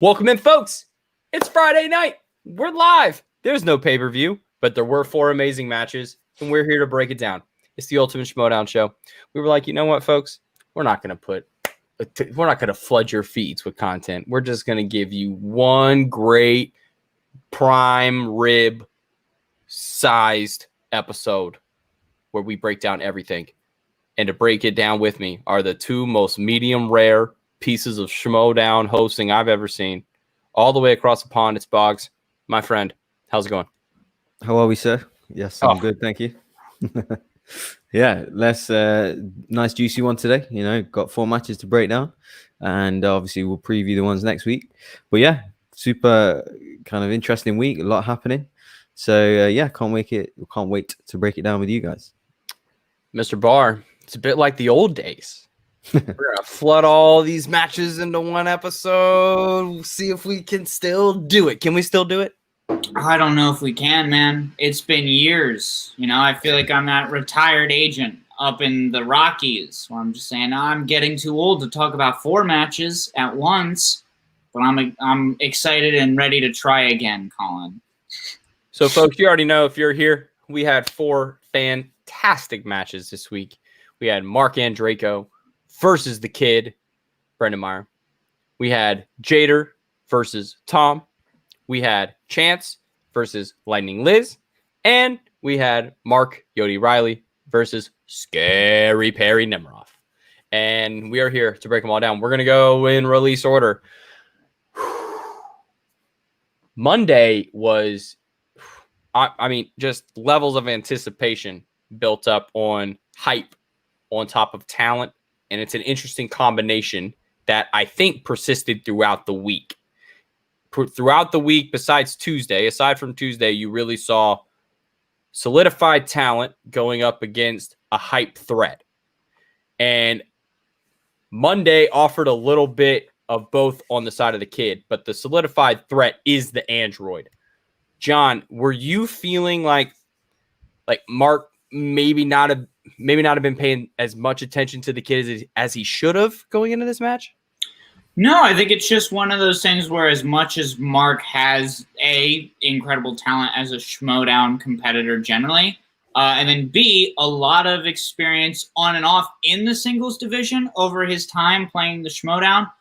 Welcome in, folks. It's Friday night. We're live. There's no pay-per-view, but there were 4 amazing matches, and we're here to break it down. It's the Ultimate Schmoedown Show. We were like, you know what, folks? We're not going to flood your feeds with content. We're just going to give you one great prime rib sized episode where we break down everything. And to break it down with me are the 2 most medium rare pieces of Schmoedown hosting I've ever seen. All the way across the pond, it's Boggs. My friend, how's it going? How are we, sir? Yes, I'm good, thank you. Yeah, let's nice juicy one today. You know, got 4 matches to break down, and obviously we'll preview the ones next week. But yeah, super kind of interesting week, a lot happening. So yeah, can't wait to break it down with you guys. Mr. Barr, it's a bit like the old days. We're gonna flood all these matches into one episode. We'll see if we can still do it. Can we still do it? I don't know if we can, man. It's been years. You know, I feel like I'm that retired agent up in the Rockies. Where I'm just saying I'm getting too old to talk about 4 matches at once. But I'm excited and ready to try again, Colin. So, folks, you already know if you're here, we had 4 fantastic matches this week. We had Mark Andreyko versus the Kid, Brendan Meyer. We had Jader versus Tom. We had Chance versus Lightning Liz. And we had Mark Yodi Riley versus Scary Perry Nemiroff. And we are here to break them all down. We're going to go in release order. Monday was, I mean, just levels of anticipation built up on hype on top of talent. And it's an interesting combination that I think persisted throughout the week. Throughout the week, aside from Tuesday, you really saw solidified talent going up against a hype threat. And Monday offered a little bit of both on the side of the Kid, but the solidified threat is the Android. John, were you feeling like Mark maybe not have been paying as much attention to the Kid as he should have going into this match? No, I think it's just one of those things where as much as Mark has A, incredible talent as a Schmoedown competitor generally, and then B, a lot of experience on and off in the singles division over his time playing the Schmoedown.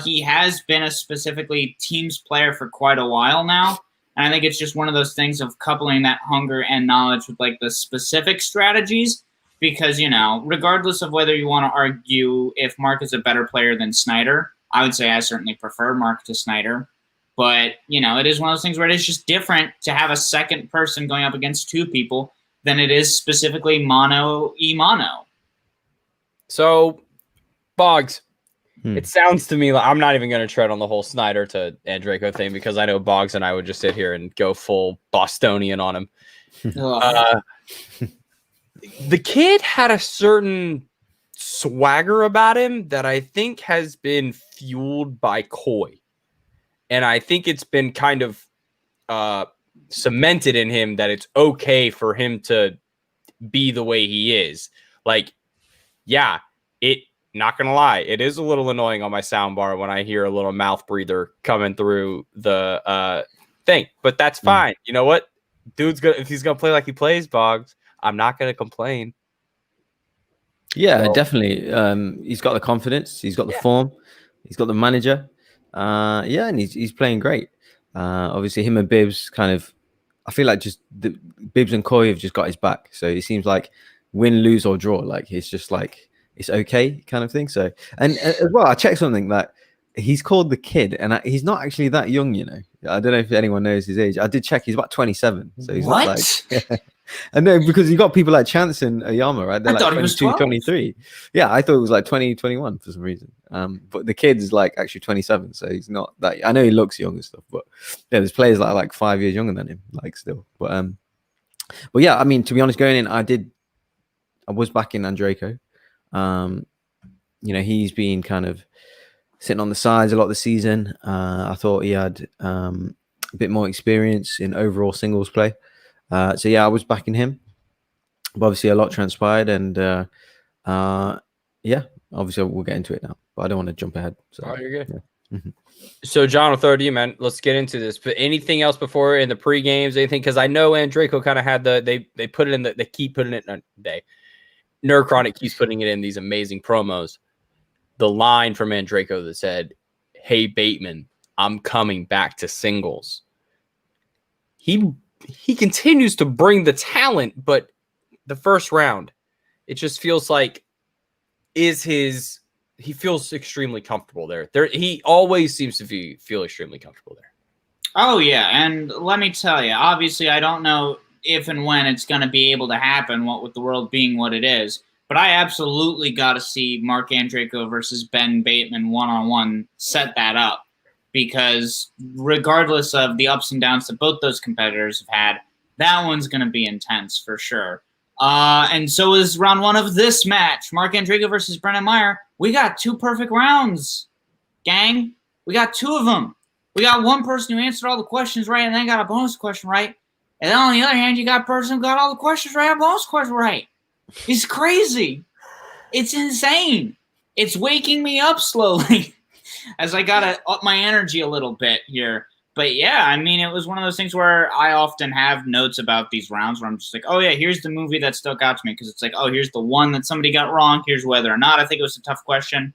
He has been a specifically teams player for quite a while now. And I think it's just one of those things of coupling that hunger and knowledge with like the specific strategies. Because, you know, regardless of whether you want to argue if Mark is a better player than Snyder, I would say I certainly prefer Mark to Snyder. But, you know, it is one of those things where it is just different to have a second person going up against 2 people than it is specifically mono-e-mono. So, Boggs, it sounds to me like I'm not even going to tread on the whole Snyder to Andreyko thing because I know Boggs and I would just sit here and go full Bostonian on him. The Kid had a certain swagger about him that I think has been fueled by Coy. And I think it's been kind of cemented in him that it's okay for him to be the way he is. Like, yeah, not going to lie, it is a little annoying on my soundbar when I hear a little mouth breather coming through the thing. But that's fine. You know what? If he's going to play like he plays, Boggs, I'm not going to complain. Yeah, definitely. He's got the confidence. He's got the form. He's got the manager. Yeah, and he's playing great. Obviously, him and Bibbs kind of, I feel like just Bibbs and Coy have just got his back. So it seems like win, lose, or draw. Like it's just like it's okay kind of thing. So and as well, I checked something that he's called the Kid, and he's not actually that young. You know, I don't know if anyone knows his age. I did check. He's about 27. So he's not like. And no, because you got people like Chance and Oyama, right? They're like 22, 23. Yeah, I thought it was like 20, 21 for some reason. But the Kid is like actually 27, so he's not that. I know he looks young and stuff, but yeah, there's players that are like 5 years younger than him, like still. But yeah, I mean, to be honest, going in, I was back in Andreyko. You know, he's been kind of sitting on the sides a lot of the season. I thought he had a bit more experience in overall singles play. So yeah, I was backing him, but obviously a lot transpired, and yeah, obviously we'll get into it now. But I don't want to jump ahead. So you're good. So, John, I'll throw it to you, man. Let's get into this. But anything else before in the pre-games? Anything? Because I know Andreyko kind of had they put it in they keep putting it in Nerd Chronic keeps putting it in these amazing promos. The line from Andreyko that said, "Hey Bateman, I'm coming back to singles." He continues to bring the talent, but the first round, it just feels like he feels extremely comfortable there. He always seems to feel extremely comfortable there. Oh, yeah. And let me tell you, obviously, I don't know if and when it's going to be able to happen, what with the world being what it is. But I absolutely got to see Mark Andreyko versus Ben Bateman one-on-one set that up. Because regardless of the ups and downs that both those competitors have had, that one's going to be intense for sure. And so is round one of this match. Mark Andreyko versus Brendan Meyer. We got 2 perfect rounds, gang. We got 2 of them. We got one person who answered all the questions right and then got a bonus question right. And then on the other hand, you got a person who got all the questions right and a bonus question right. It's crazy. It's insane. It's waking me up slowly as I got to up my energy a little bit here. But yeah, I mean, it was one of those things where I often have notes about these rounds where I'm just like, oh yeah, here's the movie that stuck out to me because it's like, oh, here's the one that somebody got wrong. Here's whether or not I think it was a tough question.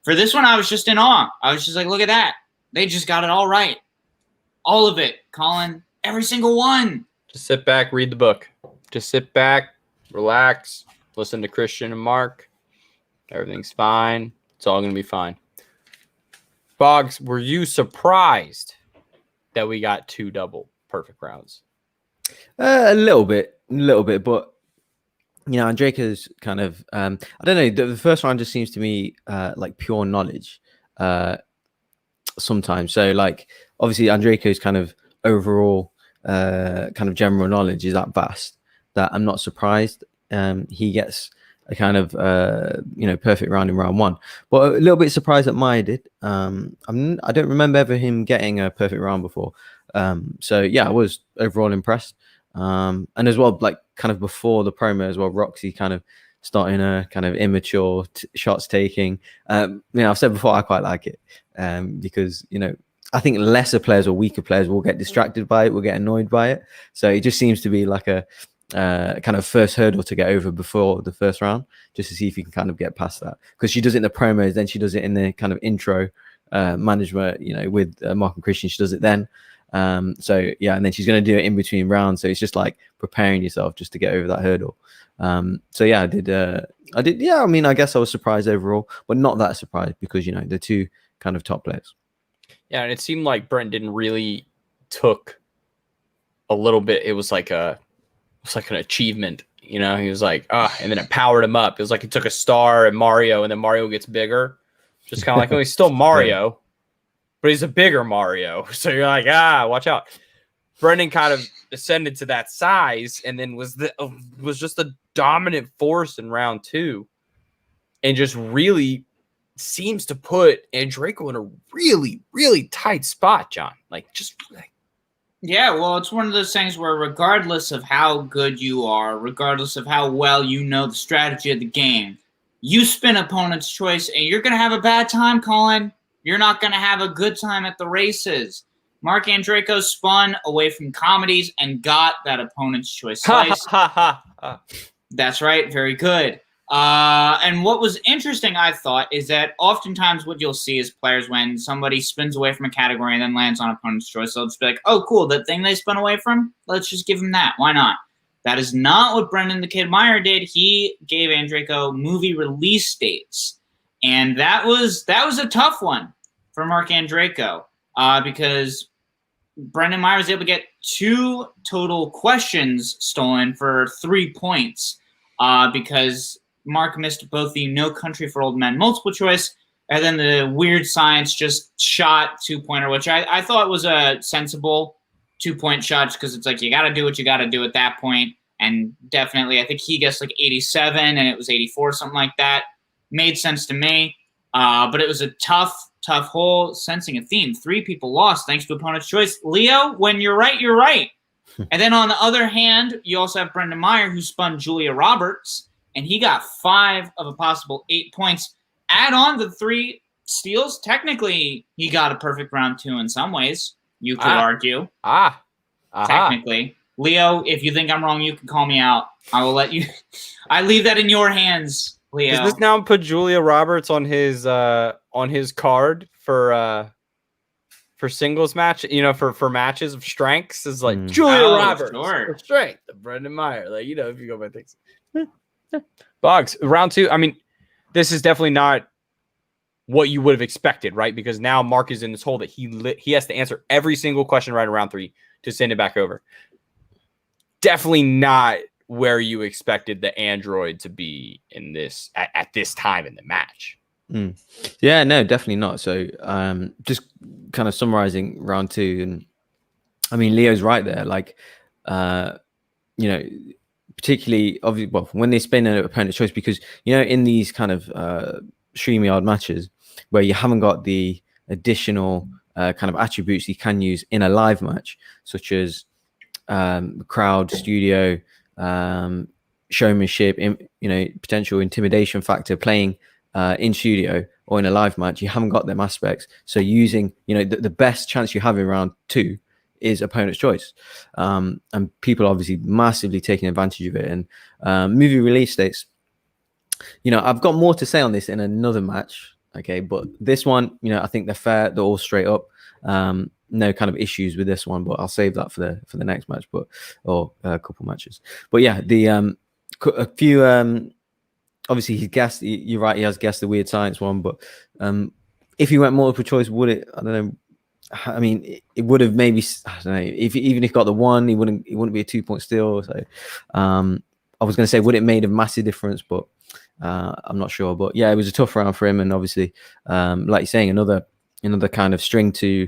For this one, I was just in awe. I was just like, look at that. They just got it all right. All of it, Colin. Every single one. Just sit back, read the book. Just sit back, relax, listen to Christian and Mark. Everything's fine. It's all going to be fine. Boggs, were you surprised that we got 2 double perfect rounds? A little bit, but you know, Andreyko's kind of I don't know. The first round just seems to me like pure knowledge sometimes. So like obviously Andreyko's kind of overall kind of general knowledge is that vast that I'm not surprised he gets a kind of perfect round in round 1, but a little bit surprised that Maya did. I don't remember ever him getting a perfect round before. So yeah, I was overall impressed. And as well, like kind of before the promo as well, Roxy kind of starting a kind of immature shots taking. I've said before I quite like it because I think lesser players or weaker players will get distracted by it, will get annoyed by it. So it just seems to be like a kind of first hurdle to get over before the first round, just to see if you can kind of get past that. Because she does it in the promos, then she does it in the kind of intro management, with Mark and Christian. She does it then. So yeah, and then she's going to do it in between rounds. So it's just like preparing yourself just to get over that hurdle. So yeah, I did. Yeah, I mean, I guess I was surprised overall, but not that surprised because the 2 kind of top players. Yeah, and it seemed like Brent didn't really took a little bit. It was like an achievement, he was like, and then it powered him up. It was like he took a star at Mario, and then Mario gets bigger. Just kind of like, he's still Mario, but he's a bigger Mario. So you're like, watch out. Brendan kind of ascended to that size, and then was just a dominant force in round 2, and just really seems to put Andreyko in a really, really tight spot, John. Yeah, well, it's one of those things where regardless of how good you are, regardless of how well you know the strategy of the game, you spin opponent's choice and you're going to have a bad time, Colin. You're not going to have a good time at the races. Mark Andreyko spun away from comedies and got that opponent's choice slice. That's right. Very good. And what was interesting, I thought, is that oftentimes what you'll see is players when somebody spins away from a category and then lands on opponent's choice, they'll just be like, oh, cool, that thing they spun away from, let's just give them that. Why not? That is not what Brendan the Kid Meyer did. He gave Andreyko movie release dates. And that was a tough one for Mark Andreyko because Brendan Meyer was able to get 2 total questions stolen for 3 points because Mark missed both the No Country for Old Men multiple choice and then the Weird Science just shot 2-pointer, which I thought was a sensible 2-point shot because it's like you got to do what you got to do at that point. And definitely, I think he gets like 87 and it was 84, something like that. Made sense to me. But it was a tough hole, sensing a theme. 3 people lost thanks to opponent's choice. Leo, when you're right, you're right. And then on the other hand, you also have Brendan Meyer who spun Julia Roberts. And he got 5 of a possible 8 points. Add on the 3 steals. Technically, he got a perfect round 2 in some ways. You could argue. Technically. Leo, if you think I'm wrong, you can call me out. I will let you. I leave that in your hands, Leo. Does this now put Julia Roberts on his card for singles match? You know, for matches of strengths is like Julia Roberts for strength, Brendan Meyer. Like, you know, if you go by things. Boggs, round 2. I mean, this is definitely not what you would have expected, right? Because now Mark is in this hole that he has to answer every single question right in round 3 to send it back over. Definitely not where you expected the android to be in this at this time in the match. Yeah, no, definitely not. So just kind of summarizing round 2, and I mean, Leo's right there. Like, you know, particularly obviously, well, when they spin an opponent choice, because, you know, in these kind of StreamYard matches where you haven't got the additional kind of attributes you can use in a live match, such as crowd, studio, showmanship, you know, potential intimidation factor, playing in studio or in a live match, you haven't got them aspects. So using, you know, the best chance you have in round 2 is opponent's choice, and people obviously massively taking advantage of it. And movie release dates, you know, I've got more to say on this in another match, okay, but this one, you know, I think they're fair, they're all straight up. No kind of issues with this one, but I'll save that for the next match, or a couple matches. But yeah, a few obviously he guessed, you're right, he has guessed the Weird Science one, but if he went multiple choice, would it, I don't know, I mean, it would have maybe, I don't know, even if he got the 1, it wouldn't be a 2-point steal. So I was going to say, would it made a massive difference, but I'm not sure. But yeah, it was a tough round for him, and obviously, like you're saying, another kind of string to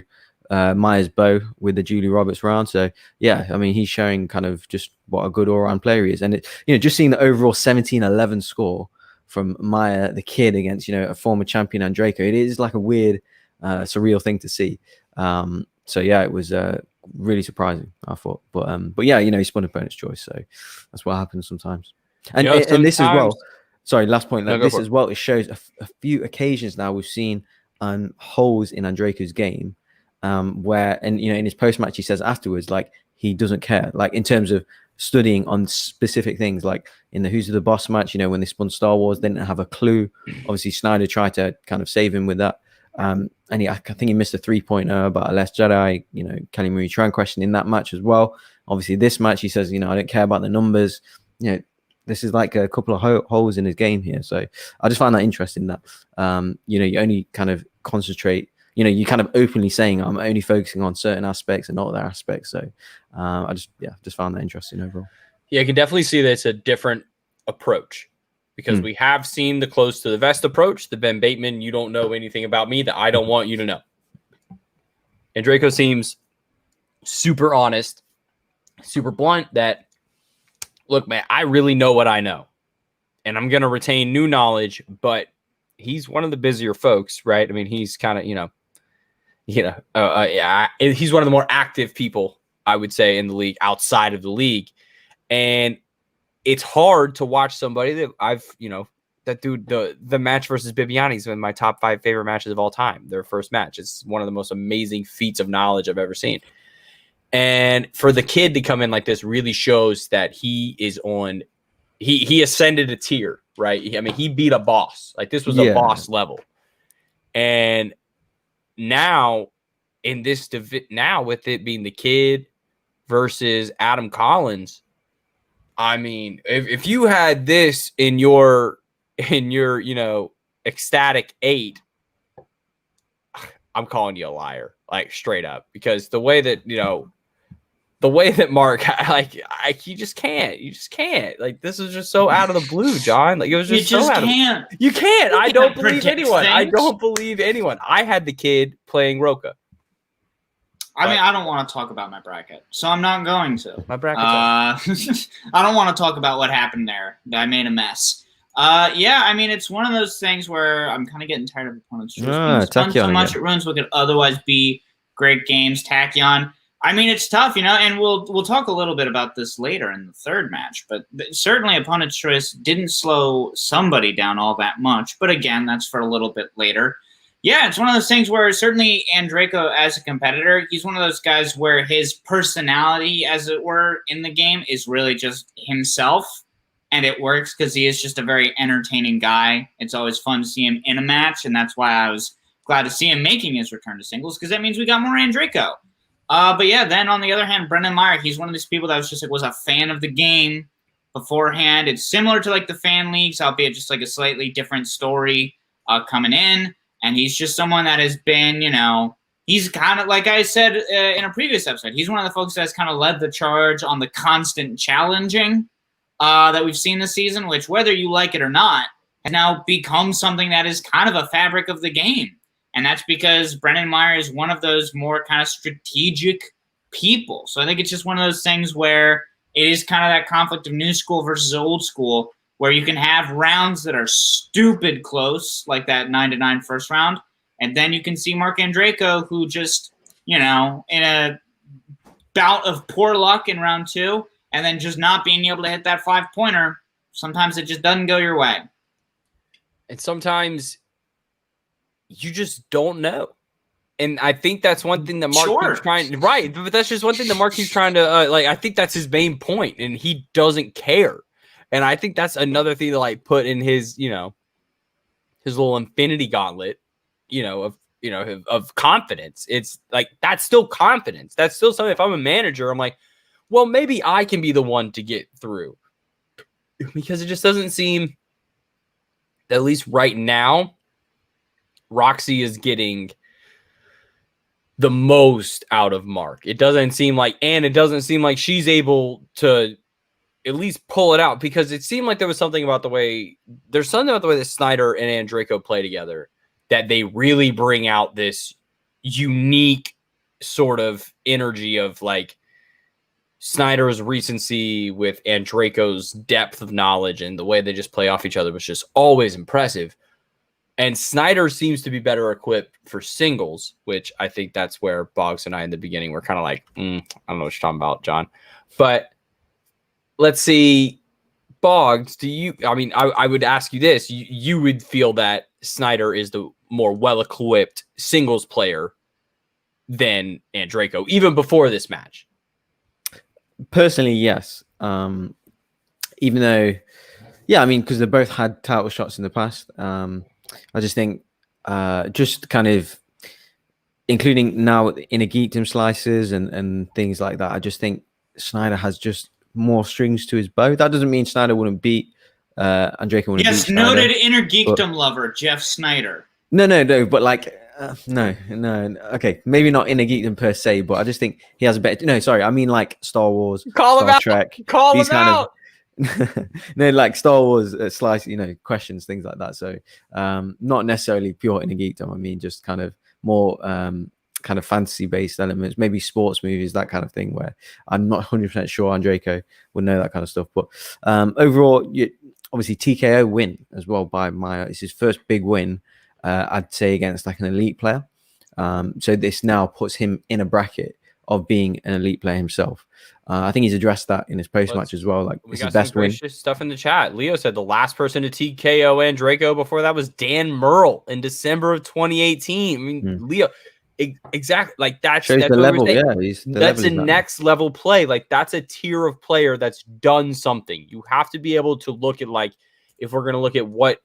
Meyer's bow with the Julia Roberts round. So yeah, I mean, he's showing kind of just what a good all-round player he is. And it, you know, just seeing the overall 17-11 score from Meyer, the kid, against, you know, a former champion Andreyko, it is like a weird, surreal thing to see. So yeah, it was really surprising, I thought. But yeah, you know, he spun opponent's choice, so that's what happens sometimes. And, you know, and this as well. Sorry, last point. Like, this as well, it shows a few occasions now we've seen holes in Andreyko's game, where, and you know, in his post match he says afterwards, like, he doesn't care, like in terms of studying on specific things, like in the Who's the Boss match, you know, when they spun Star Wars, they didn't have a clue. Obviously, Snyder tried to kind of save him with that. And I think he missed a 3-pointer about a Last Jedi, you know, Kelly Marie Tran question in that match as well. Obviously, this match, he says, you know, I don't care about the numbers. You know, this is like a couple of holes in his game here. So I just find that interesting that, you know, you only kind of concentrate, you know, you kind of openly saying, I'm only focusing on certain aspects and not other aspects. So I just found that interesting overall. Yeah, I can definitely see that it's a different approach, because we have seen the close to the vest approach, the Ben Bateman, you don't know anything about me that I don't want you to know. Andreyko seems super honest, super blunt, that, look, man, I really know what I know, and I'm going to retain new knowledge, but he's one of the busier folks, right? I mean, he's kind of, he's one of the more active people, I would say, in the league, outside of the league. And it's hard to watch somebody that that dude, the match versus Bibiani is one of my top 5 favorite matches of all time. Their first match. It's one of the most amazing feats of knowledge I've ever seen. And for the kid to come in like this really shows that he is on, he ascended a tier, right? I mean, he beat a boss. Like, this was a boss level. And now in this, now with it being the kid versus Adam Collins, I mean, if you had this in your, you know, ecstatic 8, I'm calling you a liar, like, straight up, because the way that, you know, Mark, you just can't, like, this is just so out of the blue, John. Like, it was just so out of, you can't. I don't believe anyone. I don't believe anyone. I had the kid playing Roka. I mean, I don't want to talk about my bracket, so I'm not going to. My bracket. I don't want to talk about what happened there. I made a mess. Yeah, I mean, it's one of those things where I'm kind of getting tired of opponents so much. It ruins what could otherwise be great games. Tachyon. I mean, it's tough, you know, and we'll talk a little bit about this later in the third match. But certainly, opponent's choice didn't slow somebody down all that much. But again, that's for a little bit later. Yeah, it's one of those things where certainly Andreyko as a competitor, he's one of those guys where his personality, as it were, in the game is really just himself. And it works because he is just a very entertaining guy. It's always fun to see him in a match, and that's why I was glad to see him making his return to singles, because that means we got more Andreyko. But yeah, then on the other hand, Brendan Meyer, he's one of these people that was just was a fan of the game beforehand. It's similar to like the fan leagues, albeit just like a slightly different story coming in. And he's just someone that has been, he's kind of, like I said in a previous episode, he's one of the folks that's kind of led the charge on the constant challenging that we've seen this season, which, whether you like it or not, has now become something that is kind of a fabric of the game. And that's because Brendan Meyer is one of those more kind of strategic people. So I think it's just one of those things where it is kind of that conflict of new school versus old school, where you can have rounds that are stupid close, like that 9-9 first round, and then you can see Mark Andreyko, who just, in a bout of poor luck in round 2, and then just not being able to hit that 5-pointer, sometimes it just doesn't go your way. And sometimes you just don't know. And I think that's one thing that Mark keeps trying, right? But that's just one thing that Mark keeps trying to, I think that's his main point, and he doesn't care. And I think that's another thing to put in his, his little infinity gauntlet, of confidence. It's like, that's still confidence. That's still something. If I'm a manager, I'm like, well, maybe I can be the one to get through, because it just doesn't seem, at least right now, Roxy is getting the most out of Mark. It doesn't seem like she's able to at least pull it out, because it seemed like there's something about the way that Snyder and Andreyko play together, that they really bring out this unique sort of energy of Snyder's recency with Andreyko's depth of knowledge, and the way they just play off each other was just always impressive. And Snyder seems to be better equipped for singles, which I think that's where Boggs and I in the beginning were kind of I don't know what you're talking about, John. But let's see, Boggs, I would ask you this. You would feel that Snyder is the more well-equipped singles player than Andreyko, even before this match? Personally, yes. Even though, because they both had title shots in the past. I just think, just kind of including now in a geekdom slices and things like that, I just think Snyder has just more strings to his bow. That doesn't mean Snyder wouldn't beat Andreyko. Wouldn't yes, beat noted Snyder, inner geekdom lover Jeff Snyder. No, but no. Okay, maybe not inner geekdom per se, but I just think he has a better. No, sorry, I mean Star Wars, Star Trek. Call him out. No, Star Wars slice, questions, things like that. So, not necessarily pure inner geekdom. I mean, just kind of more kind of fantasy-based elements, maybe sports movies, that kind of thing, where I'm not 100% sure Andreyko would know that kind of stuff. But overall, obviously TKO win as well by Meyer. It's his first big win, I'd say, against an elite player. So this now puts him in a bracket of being an elite player himself. I think he's addressed that in his post-match as well. We got some great stuff in the chat. Leo said the last person to TKO Andreyko before that was Dan Murrell in December of 2018. I mean, Leo... Exactly, that's the level. That's a next level play. That's a tier of player that's done something. You have to be able to look at if we're gonna look at what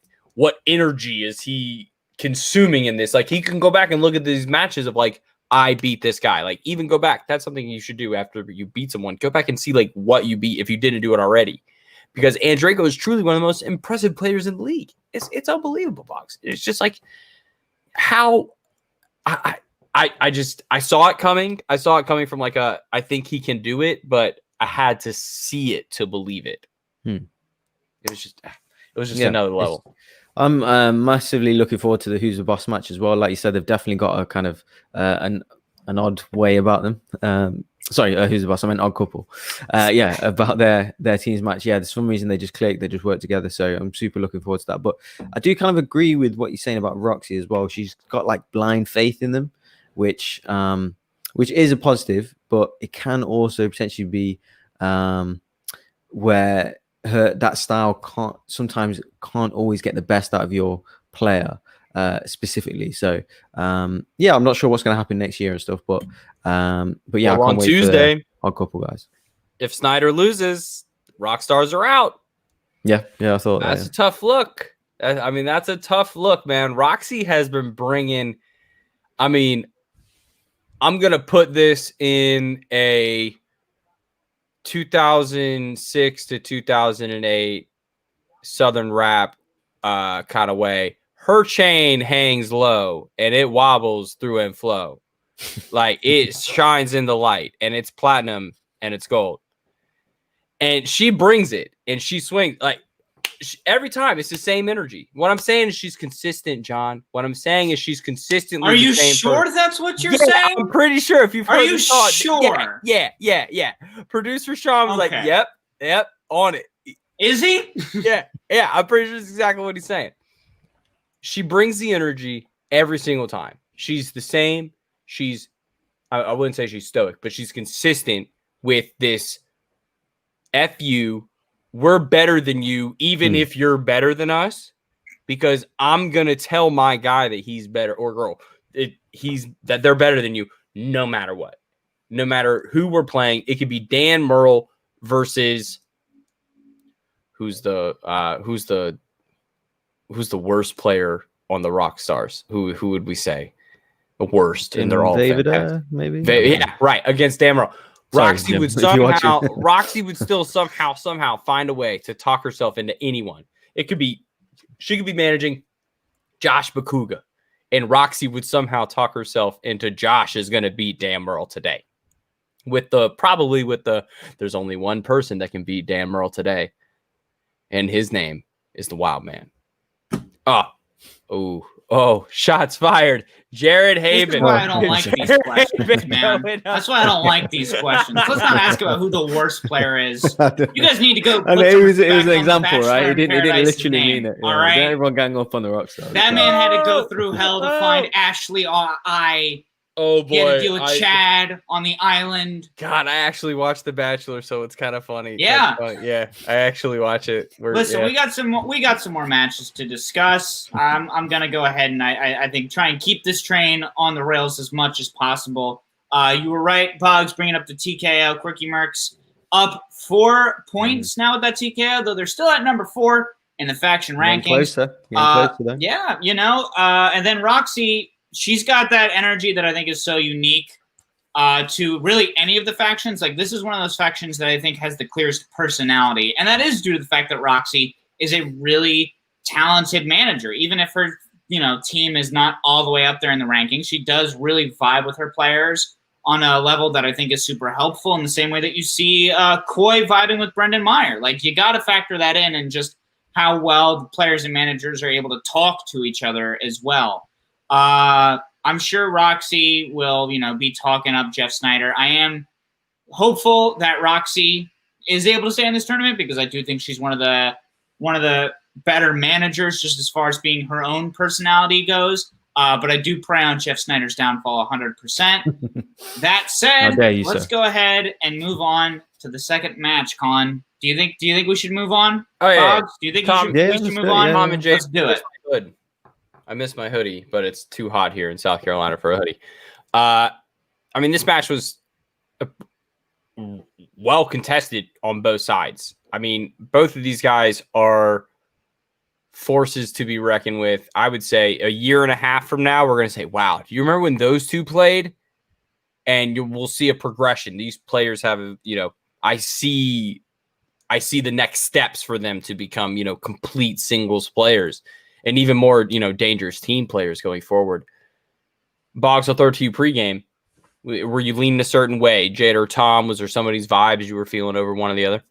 energy is he consuming in this. He can go back and look at these matches of I beat this guy. Even go back. That's something you should do after you beat someone. Go back and see what you beat if you didn't do it already, because Andreyko is truly one of the most impressive players in the league. It's unbelievable, Box. It's just how I saw it coming. I saw it coming from I think he can do it, but I had to see it to believe it. It was just another level. I'm massively looking forward to the Who's the Boss match as well. Like you said, they've definitely got a kind of an odd way about them. Sorry, Who's the Boss? I meant Odd Couple. About their team's match. Yeah, for some reason they just click, they just work together. So I'm super looking forward to that. But I do kind of agree with what you're saying about Roxy as well. She's got blind faith in them, which is a positive, but it can also potentially be where that style can't always get the best out of your player. specifically. So yeah, I'm not sure what's going to happen next year and stuff, but yeah, Well, I can't on wait Tuesday, for our couple guys. if Snyder loses, Rockstars are out. Yeah, I thought That's a tough look. I mean, that's a tough look, man. Roxy has been bringing. I mean, I'm gonna put this in a 2006 to 2008 Southern rap kind of way. Her chain hangs low and it wobbles through and flow. Like it shines in the light and it's platinum and it's gold. And she brings it and she swings like every time. It's the same energy. What I'm saying is she's consistent, John. What I'm saying is she's consistently. Are the you same sure person. that's what you're saying? I'm pretty sure. If you've heard Are you the thought, sure? Yeah. Producer Sean was like, yep, on it. Is he? yeah. I'm pretty sure that's exactly what he's saying. She brings the energy every single time. She's the same. She's, I wouldn't say she's stoic, but she's consistent with this. F you. We're better than you, even if you're better than us, because I'm gonna tell my guy that he's better or girl, that they're better than you, no matter what, no matter who we're playing. It could be Dan Murrell versus who's the worst player on the Rock Stars. Who would we say the worst? And they're all David, maybe. Yeah, right, against Dan Murrell. Roxy would somehow, Roxy would still somehow find a way to talk herself into anyone. It could be, she could be managing Josh Bakuga, and Roxy would somehow talk herself into Josh is going to beat Dan Murrell today. Probably with the, there's only one person that can beat Dan Murrell today, and his name is the Wild Man. Oh, shots fired. Jared Haven. That's why I don't like these questions, man. That's why I don't like these questions. Let's not ask about who the worst player is. You guys need to go. I mean, it was an example, right? He didn't literally mean it. All right. Don't everyone gang up on the Rockstar. That man had to go through hell to find Ashley I. Oh boy, he had to deal with Chad on the island. God, I actually watched The Bachelor, so it's kind of funny. Yeah, I actually watch it. Listen, we got some more matches to discuss. I'm gonna go ahead and I think try and keep this train on the rails as much as possible. You were right, Boggs, bringing up the TKO. Quirky Mercs up 4 points now with that TKO, though they're still at number 4 in the faction rankings. Closer. Closer yeah, and then Roxy. She's got that energy that I think is so unique to really any of the factions. Like, this is one of those factions that I think has the clearest personality. And that is due to the fact that Roxy is a really talented manager. Even if her, team is not all the way up there in the rankings, she does really vibe with her players on a level that I think is super helpful, in the same way that you see Koi vibing with Brendan Meyer. Like, you got to factor that in, and just how well the players and managers are able to talk to each other as well. I'm sure Roxy will, be talking up Jeff Snyder. I am hopeful that Roxy is able to stay in this tournament, because I do think she's one of the better managers, just as far as being her own personality goes. But I do pray on Jeff Snyder's downfall 100%. That said, let's go ahead and move on to the second match, Colin. Do you think we should move on? Oh yeah. Boggs, do you think we should move on? Tom and Jay, let's do it. Good. I miss my hoodie, but it's too hot here in South Carolina for a hoodie. I mean, this match was well contested on both sides. I mean, both of these guys are forces to be reckoned with. I would say a year and a half from now, we're going to say, wow, do you remember when those two played? And we'll see a progression. These players have, I see the next steps for them to become, complete singles players. And even more, dangerous team players going forward. Boggs, I'll throw it to you pregame. Were you leaning a certain way? Jade or Tom, was there somebody's vibes you were feeling over one or the other?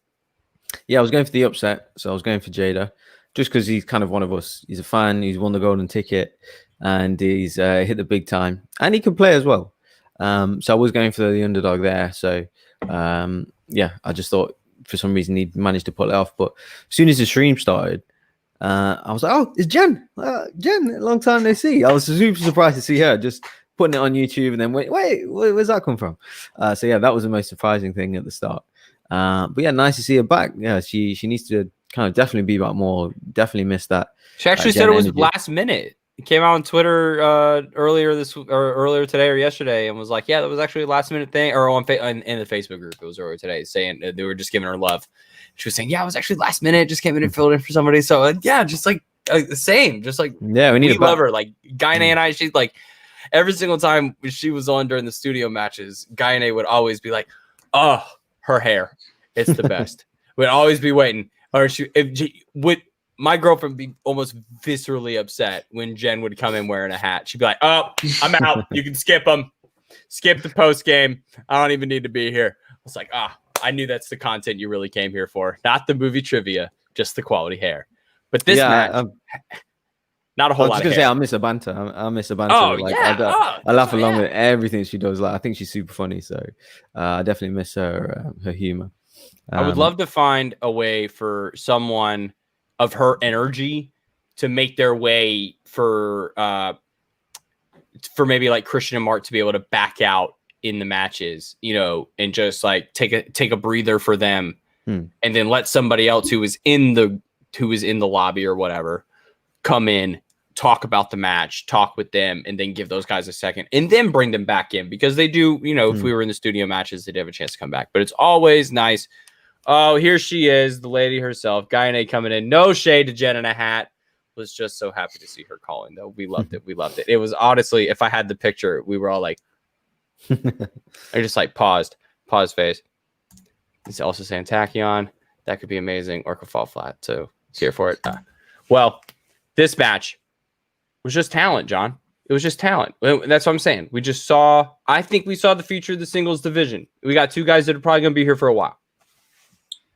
Yeah, I was going for the upset. So I was going for Jada, just because he's kind of one of us. He's a fan. He's won the golden ticket, and he's hit the big time. And he can play as well. So I was going for the underdog there. So, yeah, I just thought for some reason he managed to pull it off. But as soon as the stream started, I was like, oh, it's Jen. Jen, long time no see. I was super surprised to see her, just putting it on YouTube and then wait, where's that come from? So yeah, that was the most surprising thing at the start. But yeah, nice to see her back. Yeah, she needs to kind of definitely be back more. Definitely missed that. She actually said it was last minute. came out on Twitter earlier today or yesterday and was like, yeah, that was actually a last minute thing, or in the Facebook group. It was earlier today saying they were just giving her love. She was saying, yeah, it was actually last minute, just came in and filled in for somebody. So yeah, just like the same, just like Yeah, we love her. Like Guy and I, she's like every single time she was on during the studio matches, Guy and I would always be like, oh, her hair, it's the best. We'd always be waiting. Or my girlfriend be almost viscerally upset when Jen would come in wearing a hat. She'd be like, oh, I'm out. You can skip them. Skip the post game. I don't even need to be here. I was like, I knew that's the content you really came here for. Not the movie trivia, just the quality hair. But this match, not a whole lot of hair. I miss her banter. I miss her banter. Oh, like, yeah. I laugh along with everything she does. Like, I think she's super funny. So I definitely miss her humor. I would love to find a way for someone of her energy to make their way for maybe like Christian and Mark to be able to back out in the matches, and just like take a breather for them, and then let somebody else who was in the lobby or whatever come in, talk about the match, talk with them, and then give those guys a second, and then bring them back in, because they do, if we were in the studio matches, they'd have a chance to come back. But it's always nice. Oh, here she is, the lady herself, Guy and A coming in. No shade to Jen in a hat. Was just so happy to see her calling, though. We loved it. We loved it. It was honestly, if I had the picture, we were all like, I just like pause face. He's also saying Tachyon. That could be amazing, or could fall flat. So it's here for it. Well, this match was just talent, John. It was just talent. That's what I'm saying. I think we saw the future of the singles division. We got two guys that are probably going to be here for a while.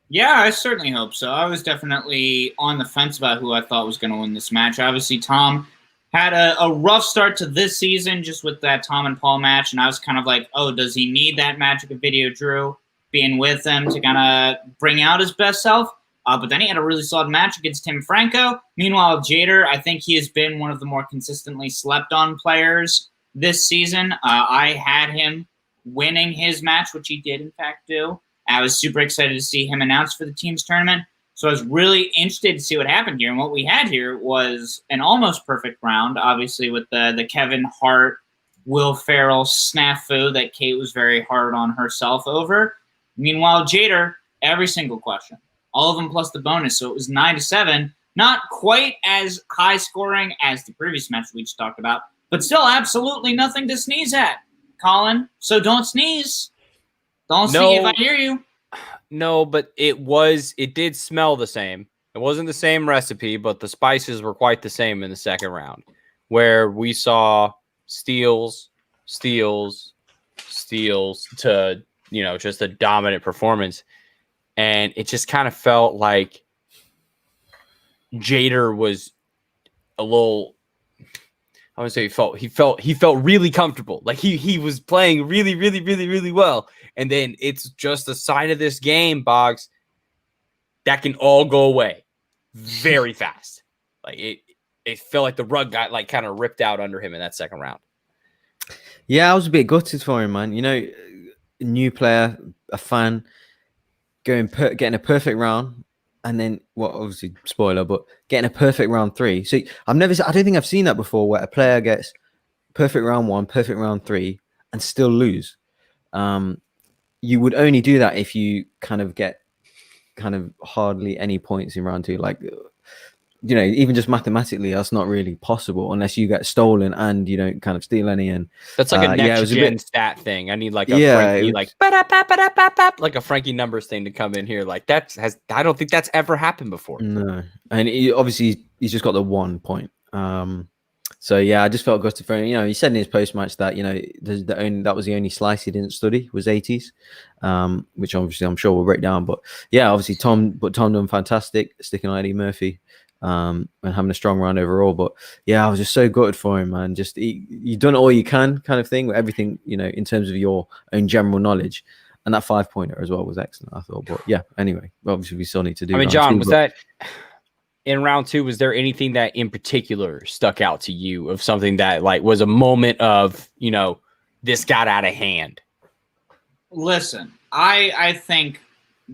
Yeah, I certainly hope so. I was definitely on the fence about who I thought was going to win this match. Obviously, Tom had a rough start to this season just with that Tom and Paul match, and I was kind of like, oh, does he need that Magic of Video Drew being with him to kind of bring out his best self? But then he had a really solid match against Tim Franco. Meanwhile, Jader, I think he has been one of the more consistently slept-on players this season. I had him winning his match, which he did, in fact, do. I was super excited to see him announced for the team's tournament. So I was really interested to see what happened here. And what we had here was an almost perfect round, obviously, with the Kevin Hart, Will Ferrell snafu that Kate was very hard on herself over. Meanwhile, Jader, every single question. All of them plus the bonus. So it was 9-7. Not quite as high scoring as the previous match we just talked about, but still absolutely nothing to sneeze at, Colin. So don't sneeze. Don't see if I hear you. No, but it did smell the same. It wasn't the same recipe, but the spices were quite the same in the second round, where we saw steals to, just a dominant performance. And it just kind of felt like Jader was a little, I would say he felt really comfortable. Like he was playing really, really, really, really well. And then it's just a sign of this game, Boggs, that can all go away very fast. Like it felt like the rug got like kind of ripped out under him in that second round. Yeah, I was a bit gutted for him, man. A new player, a fan, getting a perfect round, and then obviously spoiler, but getting a perfect round 3. So I don't think I've seen that before, where a player gets perfect round 1, perfect round 3, and still lose. You would only do that if you kind of get hardly any points in round 2. Like, even just mathematically, that's not really possible unless you get stolen and you don't kind of steal any. And that's like a next gen stat thing. I need like Frankie, like a Frankie numbers thing to come in here. Like I don't think that's ever happened before. No, and obviously he's just got the 1 point. So yeah, I just felt gutted for him. He said in his post match that that was the only slice he didn't study was 80s, which obviously I'm sure we'll break down. But yeah, obviously Tom done fantastic, sticking on Eddie Murphy, and having a strong round overall. But yeah, I was just so gutted for him, man. Just you've done all you can, kind of thing, with everything, in terms of your own general knowledge. And that 5-pointer as well was excellent, I thought. But yeah, anyway, obviously we still need to do. I mean, John, was that in round 2? Was there anything that in particular stuck out to you of something that like was a moment of, this got out of hand? Listen, I think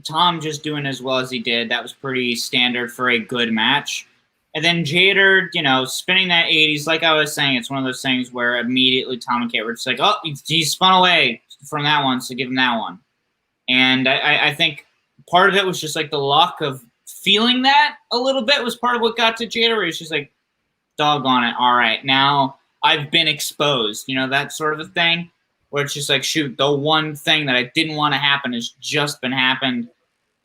Tom just doing as well as he did, that was pretty standard for a good match. And then Jader, spinning that 80s, like I was saying, it's one of those things where immediately Tom and Kate were just like, oh, he spun away from that one, so give him that one. And I think part of it was just like the luck of feeling that a little bit was part of what got to Jader, where he's just like, doggone it, all right, now I've been exposed, that sort of a thing, where it's just like, shoot, the one thing that I didn't want to happen has just been happened.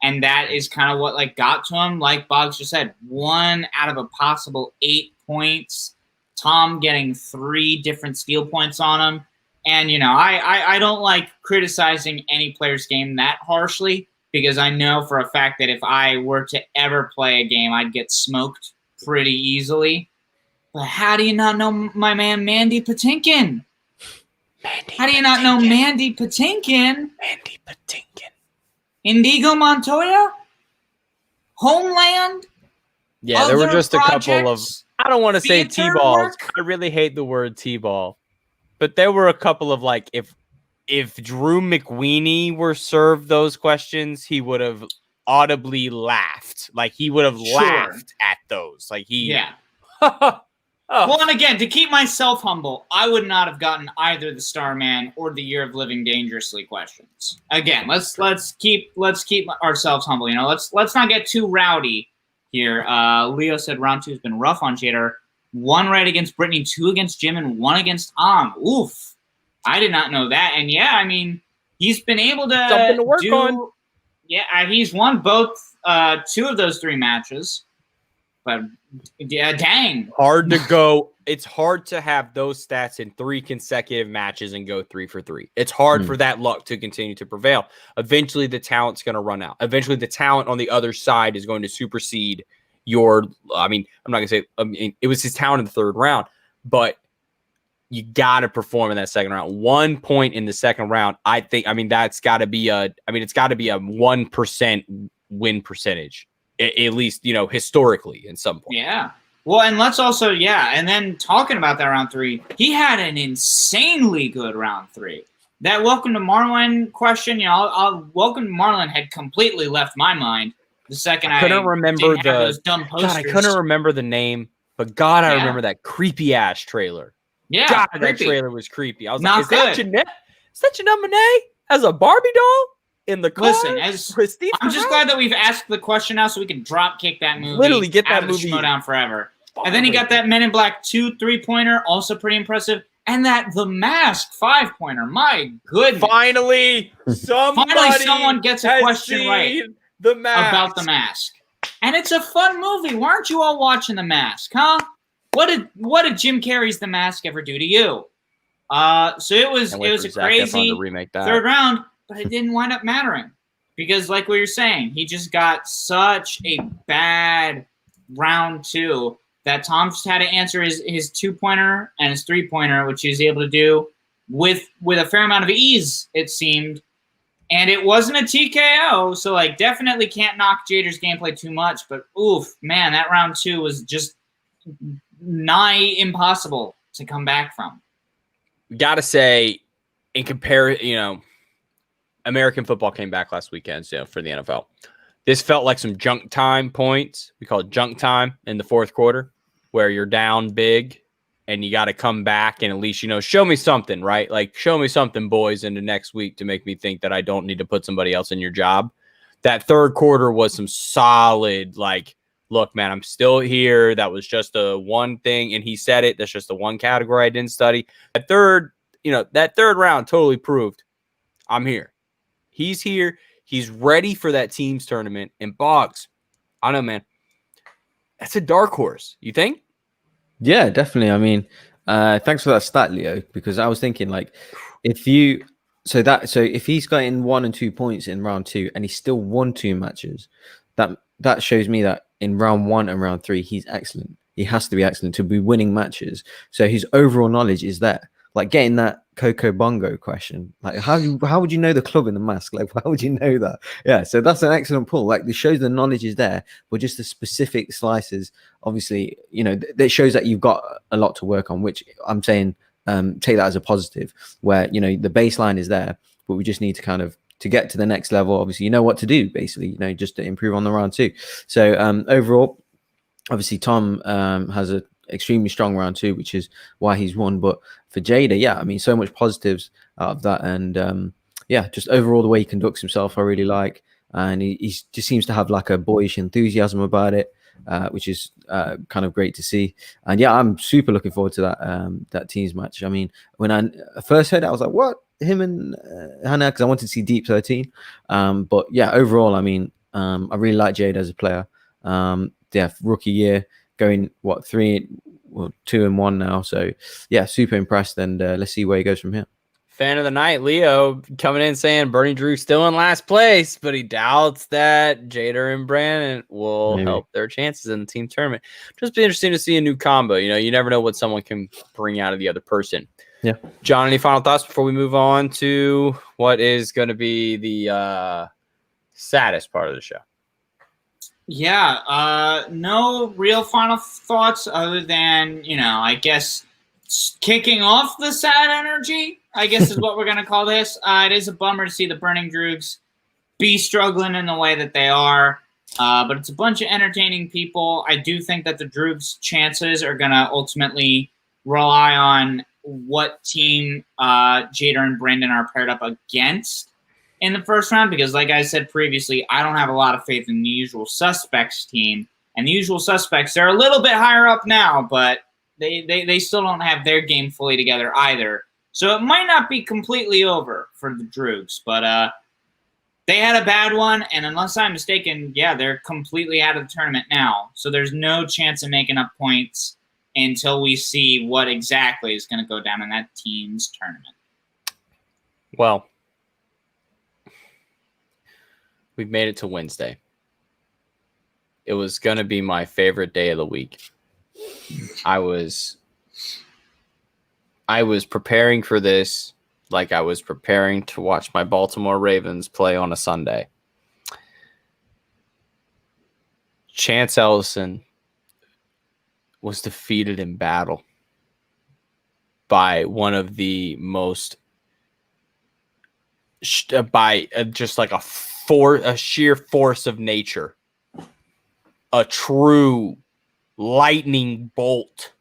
And that is kind of what like got to him. Like Boggs just said, 1 out of a possible 8 points. Tom getting 3 different steal points on him. And, I don't like criticizing any player's game that harshly, because I know for a fact that if I were to ever play a game, I'd get smoked pretty easily. But how do you not know my man Mandy Patinkin? How do you not know Mandy Patinkin? Mandy Patinkin. Indigo Montoya? Homeland? Yeah, there were just a couple of, I don't want to say theater T-balls. work? I really hate the word T-ball. But there were a couple of like, if Drew McWeeny were served those questions, he would have audibly laughed. Like he would have laughed at those. Like he, Yeah. Oh. Well, and again, to keep myself humble, I would not have gotten either the Starman or the Year of Living Dangerously questions. Again, let's keep ourselves humble. Let's not get too rowdy here. Leo said round 2 has been rough on Jader. 1 right against Brittany, 2 against Jim, and 1 against Am. Oof, I did not know that. And yeah, I mean, he's been able to something to work on. Yeah, he's won both 2 of those 3 matches. But yeah, dang. Hard to go. It's hard to have those stats in 3 consecutive matches and go 3 for 3. It's hard for that luck to continue to prevail. Eventually, the talent's going to run out. Eventually, the talent on the other side is going to supersede your. I mean, I'm not going to say it was his talent in the 3rd round, but you got to perform in that 2nd round. 1 point in the 2nd round, I think. I mean, that's got to be a. I mean, it's got to be a 1% win percentage. At least, historically in some point. Yeah. Well, and let's also, and then talking about that round 3, he had an insanely good round 3. That Welcome to Marlin question, Welcome to Marlin had completely left my mind the second I couldn't remember those dumb posters. God, I couldn't remember the name, but God, I remember that creepy ass trailer. Yeah, God, creepy. that trailer was creepy. I was Not like, good. Is that Jeanette Monáe as a Barbie doll? In the car? Listen, I'm just glad that we've asked the question now so we can drop kick that movie. Literally get that out movie of the Schmodown forever. And then he got that Men in Black 2 3-pointer, also pretty impressive. And that The Mask 5-pointer. My goodness. Finally, someone gets a question right about The Mask. And it's a fun movie. Why aren't you all watching The Mask, huh? What did Jim Carrey's The Mask ever do to you? So it was a crazy 3rd round. But it didn't wind up mattering because, like what you're saying, he just got such a bad round 2 that Tom just had to answer his 2-pointer and his 3-pointer, which he was able to do with a fair amount of ease, it seemed. And it wasn't a TKO, so like definitely can't knock Jader's gameplay too much. But oof, man, that round 2 was just nigh impossible to come back from. Gotta say, in comparison, American football came back last weekend for the NFL. This felt like some junk time points. We call it junk time in the 4th quarter, where you're down big and you got to come back and at least, show me something, right? Like, show me something, boys, into next week to make me think that I don't need to put somebody else in your job. That 3rd quarter was some solid, like, look, man, I'm still here. That was just a one thing. And he said it. That's just the one category I didn't study. That 3rd round totally proved I'm here. He's here. He's ready for that teams tournament. And Boggs, I don't know, man. That's a dark horse. You think? Yeah, definitely. I mean, thanks for that stat, Leo, because I was thinking like if he's gotten 1 and 2 points in round 2 and he still won 2 matches, that shows me that in round 1 and round 3, he's excellent. He has to be excellent to be winning matches. So his overall knowledge is there. Like getting that Coco Bongo question, like how would you know the club in The Mask? Like why would you know that? Yeah, so that's an excellent pull. Like this shows the knowledge is there, but just the specific slices, obviously, that shows that you've got a lot to work on. Which I'm saying, take that as a positive, where the baseline is there, but we just need to kind of to get to the next level. Obviously, you know what to do, basically, just to improve on the round 2. So overall, obviously Tom has a extremely strong round two, which is why he's won. But for Jada, yeah, I mean, so much positives out of that, and yeah, just overall the way he conducts himself, I really like, and he just seems to have like a boyish enthusiasm about it, which is kind of great to see. And yeah, I'm super looking forward to that teams match. I mean, when I first heard it, I was like, what? Him and Hannah, because I wanted to see Deep 13. But yeah, overall, I mean, I really like Jade as a player. Yeah, rookie year, going what 2-1 now. So yeah, super impressed, and let's see where he goes from here. Fan of the night, Leo, coming in saying Bernie Drew still in last place, but he doubts that Jader and Brandon will help their chances in the team tournament. Just be interesting to see a new combo. You know, you never know what someone can bring out of the other person. Yeah. John, any final thoughts before we move on to what is going to be the saddest part of the show? Yeah, no real final thoughts other than, you know, I guess kicking off the sad energy, I guess is what we're going to call this. It is a bummer to see the Burning Droogs be struggling in the way that they are, but it's a bunch of entertaining people. I do think that the Droogs' chances are going to ultimately rely on what team Jader and Brandon are paired up against in the first round, because like I said previously, I don't have a lot of faith in the Usual Suspects team. And the Usual Suspects, they're a little bit higher up now, but they still don't have their game fully together either. So it might not be completely over for the Droogs, but they had a bad one, and unless I'm mistaken, yeah, they're completely out of the tournament now. So there's no chance of making up points until we see what exactly is going to go down in that team's tournament. Well, we've made it to Wednesday. It was going to be my favorite day of the week. I was preparing for this like I was preparing to watch my Baltimore Ravens play on a Sunday. Chance Ellison was defeated in battle by one of the most just like a sheer force of nature, a true lightning bolt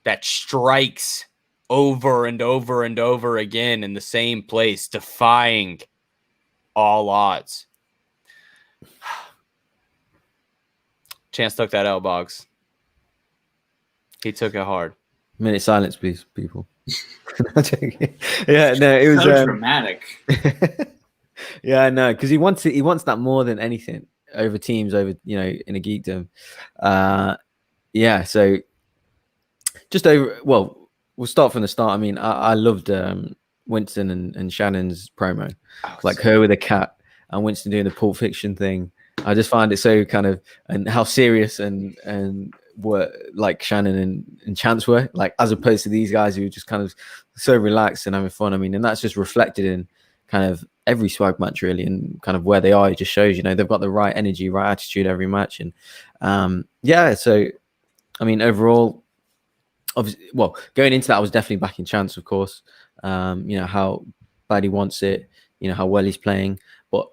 that strikes over and over and over again in the same place, defying all odds. Chance took that L, Boggs. He took it hard. Minute silence, please, people. Yeah, no, it was so dramatic. Yeah, no, because he wants that more than anything over teams, over in a geekdom. Yeah, so just over. Well, we'll start from the start. I mean, I loved Winston and Shannon's promo, like her with a cat and Winston doing the Pulp Fiction thing. I just find it so kind of, and how serious and were like Shannon and Chance were, like, as opposed to these guys who were just kind of so relaxed and having fun. I mean, and that's just reflected in kind of every swag match really, and kind of where they are. It just shows, they've got the right energy, right attitude every match. And yeah, so I mean, overall, obviously, well, going into that, I was definitely backing Chance, of course. How bad he wants it, how well he's playing, but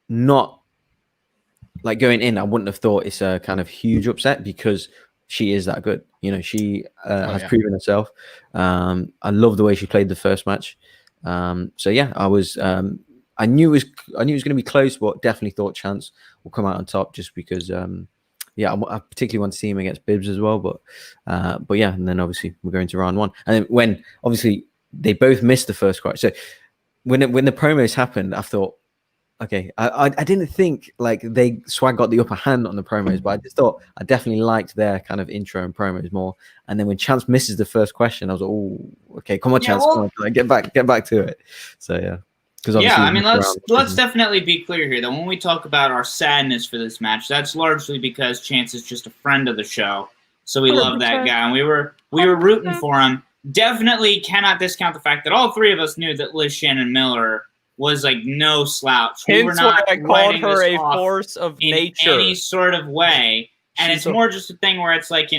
not like going in, I wouldn't have thought it's a kind of huge upset, because she is that good. She has proven herself. I love the way she played the first match. So yeah, I knew it was going to be close, but definitely thought Chance will come out on top, just because I particularly want to see him against Bibbs as well. But yeah, and then obviously we're going to round one, and then when obviously they both missed the first quart. So when the promos happened, I thought, okay, I didn't think like Swag got the upper hand on the promos, but I just thought I definitely liked their kind of intro and promos more. And then when Chance misses the first question, I was like, oh, okay, come on, Chance, come on, get back to it. So yeah. I mean, let's definitely be clear here that when we talk about our sadness for this match, that's largely because Chance is just a friend of the show, so we love that guy, and we were rooting for him. Definitely cannot discount the fact that all three of us knew that Liz Shannon Miller was like no slouch. We were not I called her a force of nature in any sort of way, and it's more just a thing where it's like,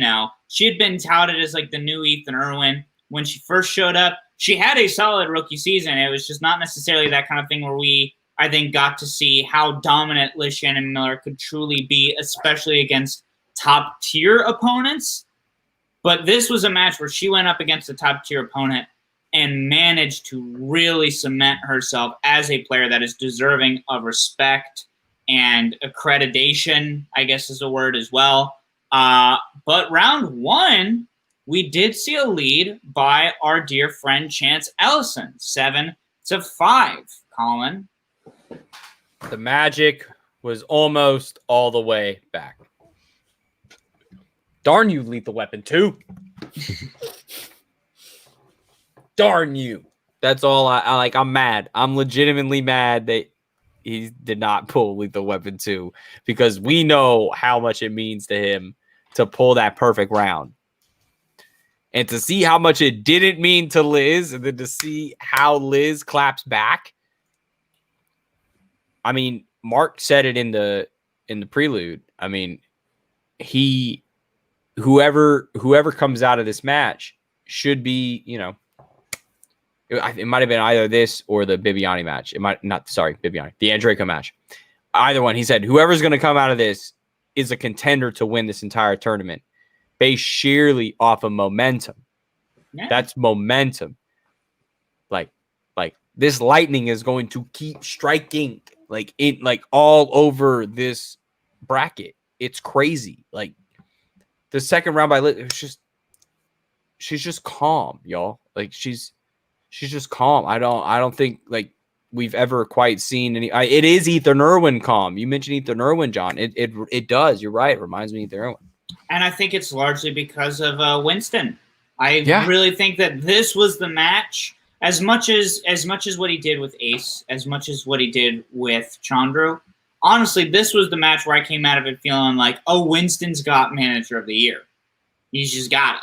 she had been touted as like the new Ethan Irwin when she first showed up. She had a solid rookie season. It was just not necessarily that kind of thing where we, I think, got to see how dominant Liz Shannon Miller could truly be, especially against top tier opponents, but this was a match where she went up against a top tier opponent and managed to really cement herself as a player that is deserving of respect and accreditation, I guess is a word as well. But round 1, we did see a lead by our dear friend Chance Ellison, 7-5. Colin. The magic was almost all the way back. Darn you, Lethal Weapon 2. Darn you. That's all I like. I'm mad. I'm legitimately mad that he did not pull Lethal Weapon 2 because we know how much it means to him to pull that perfect round. And to see how much it didn't mean to Liz, and then to see how Liz claps back. I mean, Mark said it in the prelude. I mean, whoever comes out of this match should be, you know, it might have been either this or the Bibiani match. The Andreyko match. Either one. He said, whoever's going to come out of this is a contender to win this entire tournament based sheerly off of momentum. Yeah. That's momentum. Like this lightning is going to keep striking all over this bracket. It's crazy. Like the second round by Liz, she's just calm, y'all. Like she's just calm. I don't think like we've ever quite seen any. It is Ethan Irwin calm. You mentioned Ethan Irwin, John. It does. You're right. It reminds me of Ethan Irwin. And I think it's largely because of Winston. I really think that this was the match. As much as what he did with Ace, as much as what he did with Chandru, honestly, this was the match where I came out of it feeling like, oh, Winston's got Manager of the Year. He's just got it.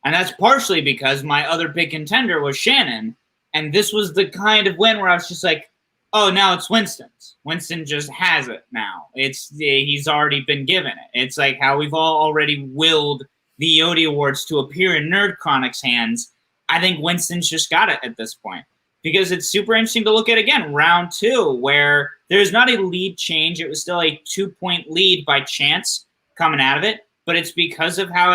And that's partially because my other big contender was Shannon. And this was the kind of win where I was just like, oh, now it's Winston's. Winston just has it now. He's already been given it. It's like how we've all already willed the Yodi Awards to appear in Nerd Chronic's hands. I think Winston's just got it at this point. Because it's super interesting to look at again, round 2, where there's not a lead change. It was still a 2-point lead by Chance coming out of it. But it's because of how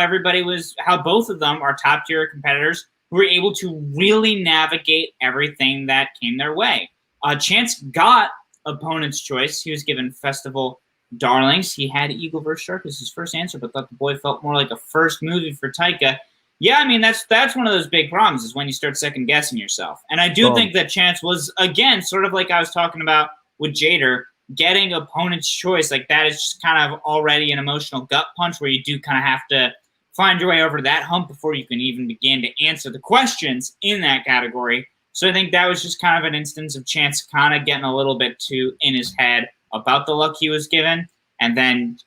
both of them are top tier competitors who were able to really navigate everything that came their way. Chance got opponent's choice. He was given Festival Darlings. He had Eagle vs. Shark as his first answer, but thought the boy felt more like a first movie for Taika. Yeah, I mean, that's one of those big problems is when you start second-guessing yourself. And I do think that Chance was, again, sort of like I was talking about with Jader, getting opponent's choice. Like that is just kind of already an emotional gut punch where you do kind of have to find your way over that hump before you can even begin to answer the questions in that category. So I think that was just kind of an instance of Chance kind of getting a little bit too in his head about the luck he was given. And then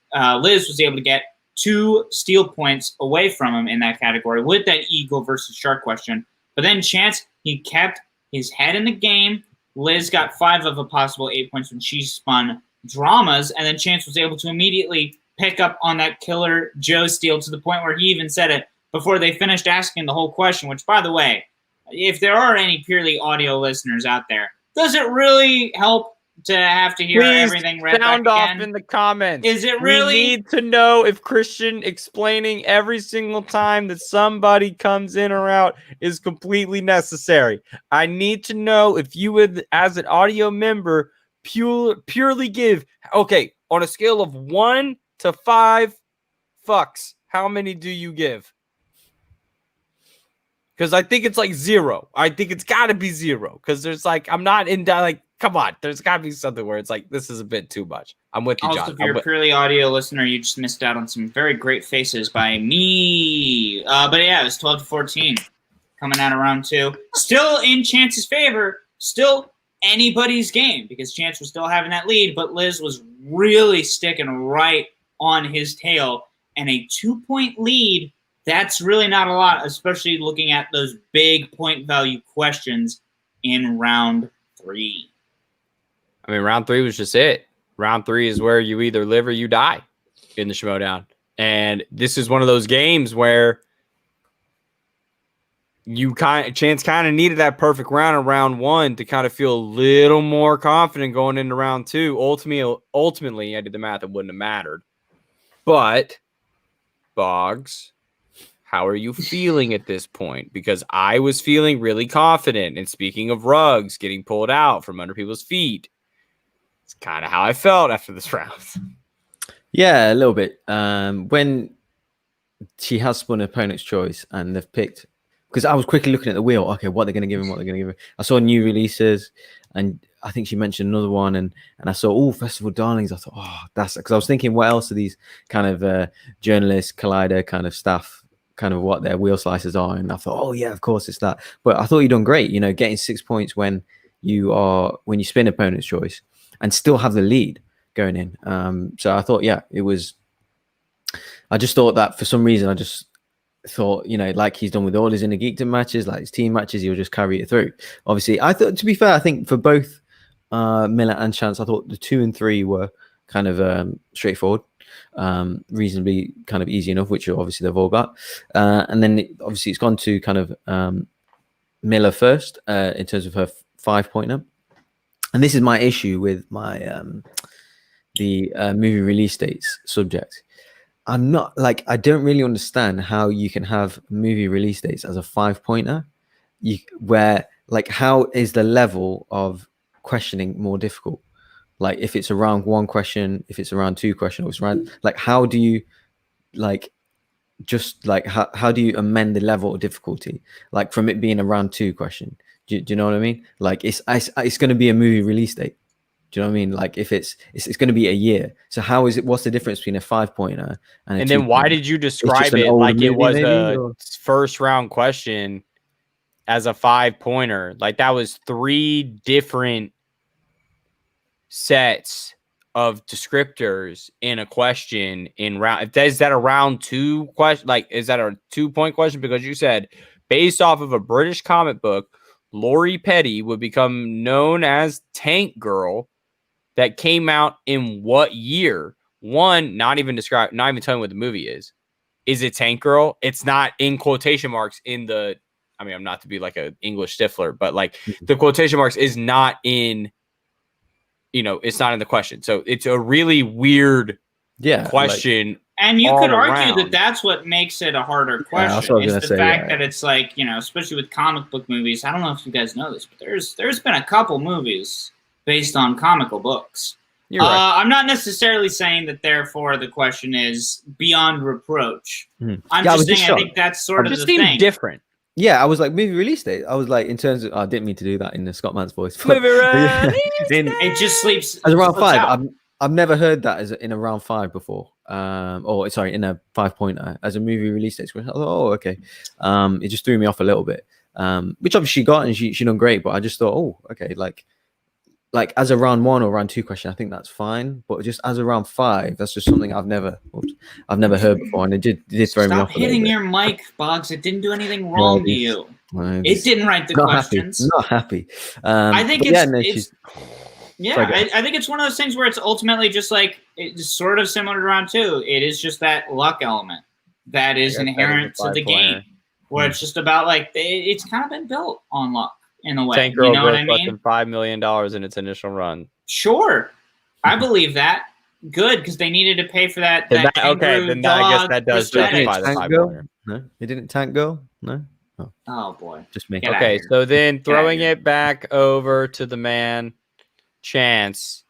Liz was able to get 2 steal points away from him in that category with that Eagle versus Shark question. But then Chance, he kept his head in the game. Liz got 5 of a possible 8 points when she spun dramas. And then Chance was able to immediately pick up on that killer Joe steal to the point where he even said it before they finished asking the whole question, which, by the way, if there are any purely audio listeners out there, does it really help to have to hear everything read sound back off again? In the comments? Is it really? We need to know if Christian explaining every single time that somebody comes in or out is completely necessary. I need to know if you would, as an audio member, purely give, okay, on a scale of 1 to 5 fucks, how many do you give? Because I think it's like 0. I think it's got to be 0. Because there's like, I'm not in that, like, come on. There's got to be something where it's like, this is a bit too much. I'm with you, John. Also, if you're a purely audio listener, you just missed out on some very great faces by me. But yeah, it was 12-14 coming out of round 2. Still in Chance's favor. Still anybody's game because Chance was still having that lead. But Liz was really sticking right on his tail. And a 2-point lead, that's really not a lot, especially looking at those big point value questions in round 3. I mean, round 3 was just it. Round 3 is where you either live or you die in the Schmodown. And this is one of those games where Chance kind of needed that perfect round in round 1 to kind of feel a little more confident going into round 2. Ultimately, I did the math, it wouldn't have mattered. But Boggs, how are you feeling at this point? Because I was feeling really confident. And speaking of rugs getting pulled out from under people's feet, it's kind of how I felt after this round. Yeah, a little bit. When she has spun opponent's choice and they've picked, because I was quickly looking at the wheel. Okay, what they're going to give him, what they're going to give him. I saw new releases, and I think she mentioned another one, and I saw Festival Darlings. I thought, oh, that's because I was thinking, what else are these kind of journalists, Collider kind of staff, kind of what their wheel slices are, and I thought, oh yeah, of course it's that. But I thought you'd done great, getting 6 points when you spin opponent's choice and still have the lead going in. So I thought, yeah, it was. I just thought that for some reason, I just thought, like he's done with all his Inner Geekdom matches, like his team matches, he'll just carry it through. Obviously, I thought, to be fair, I think for both Miller and Chance, I thought the 2 and 3 were kind of straightforward, reasonably kind of easy enough, which obviously they've all got. And then obviously it's gone to kind of Miller first in terms of her 5-pointer. And this is my issue with my the movie release dates subject. I'm not I don't really understand how you can have movie release dates as a 5-pointer, where how is the level of questioning more difficult? Like if it's a round 1 question, if it's a round 2 question, or it's round how do you how do you amend the level of difficulty? Like from it being a round 2 question, do you know what I mean? Like it's going to be a movie release date. Do you know what I mean? Like if it's going to be a year. So how is it? What's the difference between a 5-pointer and then why did you describe it like it was a first round question as a 5-pointer? Like that was 3 different sets of descriptors in a question in round. Is that a round 2 question? Like, is that a 2-point question? Because you said based off of a British comic book, Lori Petty would become known as Tank Girl. That came out in what year? One, not even telling what the movie is. Is it Tank Girl? It's not in quotation marks in the. I mean, I'm not to be like an English Stifler, but the quotation marks is not in. It's not in the question. So it's a really weird question. And you could argue that that's what makes it a harder question. It's the fact that it's especially with comic book movies. I don't know if you guys know this, but there's been a couple movies based on comical books. You're right. I'm not necessarily saying that therefore the question is beyond reproach. I'm just saying I think that's sort of the thing. Different. Yeah, I was like, movie release date. I was like, in terms of, I didn't mean to do that in the Scott Mann's voice. Movie release It just sleeps. As a round 5, I've never heard that as in a round 5 before. In a 5-pointer as a movie release date. I thought, oh, okay. It just threw me off a little bit. Which obviously she got and she done great, but I just thought, oh, okay, like as a round 1 or round 2 question, I think that's fine. But just as a round 5, that's just something I've never heard before, and it did throw me off. Stop hitting your mic, Boggs. It didn't do anything wrong to you. It didn't write the questions. Not happy. I think I think it's one of those things where it's ultimately just it's sort of similar to round 2. It is just that luck element that is inherent to the game, where it's just about it's kind of been built on luck. In a way, Tank Girl, you know what I mean? $5 million in its initial run. Sure, I believe that. Good, because they needed to pay for that. Okay, then I guess that does justify the 5-pointer. No, it didn't Tank Girl. No. Oh boy, just me. Okay, so then throwing it back over to the man, Chance.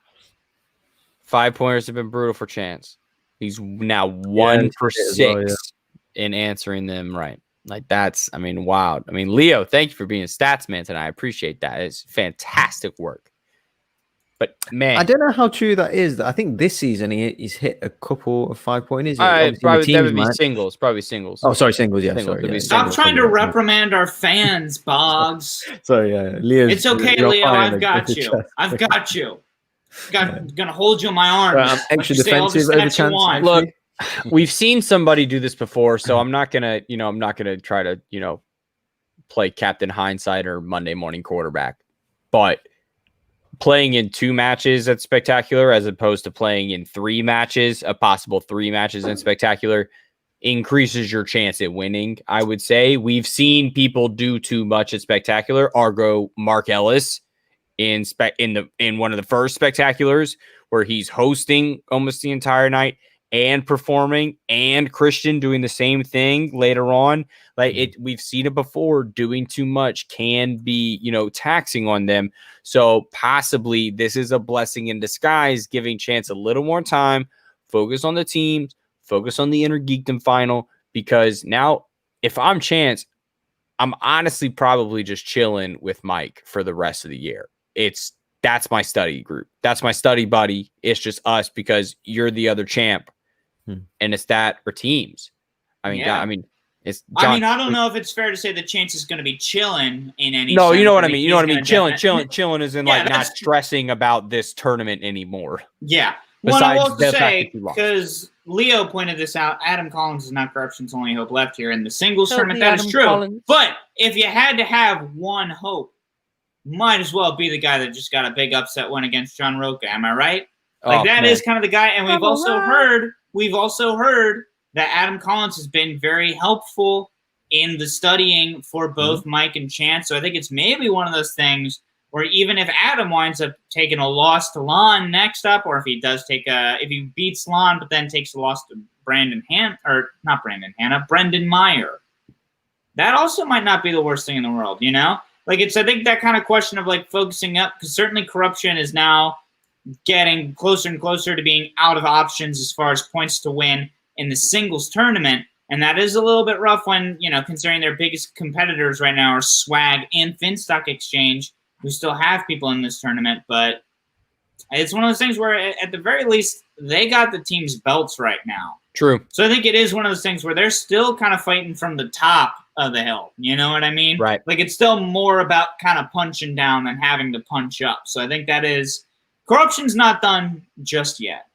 5-pointers have been brutal for Chance. He's now 1 for 6 in answering them right. That's, wild. Leo, thank you for being a stats man tonight. I appreciate that. It's fantastic work. But man, I don't know how true that is. I think this season he's hit a couple of 5-pointers. Probably that would be singles. Probably singles. Oh, sorry, singles. Yeah, singles, sorry. Stop trying to reprimand our fans, Boggs. Sorry, Leo. It's okay, Leo. I've got you. I've got you. Gonna hold you in my arms. Extra defensive over Chance. Look. We've seen somebody do this before, so I'm not gonna try to, play Captain Hindsight or Monday morning quarterback. But playing in 2 matches at Spectacular as opposed to playing in 3 matches, a possible 3 matches in Spectacular, increases your chance at winning. I would say we've seen people do too much at Spectacular. Argo Mark Ellis in one of the first Spectaculars where he's hosting almost the entire night. and performing, and Christian doing the same thing later on. Like we've seen it before. Doing too much can be, taxing on them. So possibly this is a blessing in disguise, giving Chance a little more time, focus on the teams, focus on the Inner Geekdom final, because now if I'm Chance, I'm honestly probably just chilling with Mike for the rest of the year. That's my study group. That's my study buddy. It's just us because you're the other champ, and it's that or teams. It's John. I don't know if it's fair to say that Chance is going to be chilling in any. No, you know what I mean. mean. You know what I mean. Chilling is in not stressing about this tournament anymore. Yeah. Well, I will say, because Leo pointed this out, Adam Collins is not corruption's only hope left here in the singles tournament. That is true. Collins. But if you had to have one hope, might as well be the guy that just got a big upset win against John Roca. Am I right? That is kind of the guy. And we've also heard that Adam Collins has been very helpful in the studying for both Mike and Chance. So I think it's maybe one of those things where even if Adam winds up taking a loss to Lon next up, or if he does if he beats Lon but then takes a loss to Brendan Meyer, that also might not be the worst thing in the world, I think that kind of question of focusing up, because certainly corruption is now getting closer and closer to being out of options as far as points to win in the singles tournament. And that is a little bit rough when, considering their biggest competitors right now are Swag and Finstock Exchange, who still have people in this tournament. But it's one of those things where, at the very least, they got the team's belts right now. True. So I think it is one of those things where they're still kind of fighting from the top of the hill. You know what I mean? Right. It's still more about kind of punching down than having to punch up. So I think that is – corruption's not done just yet.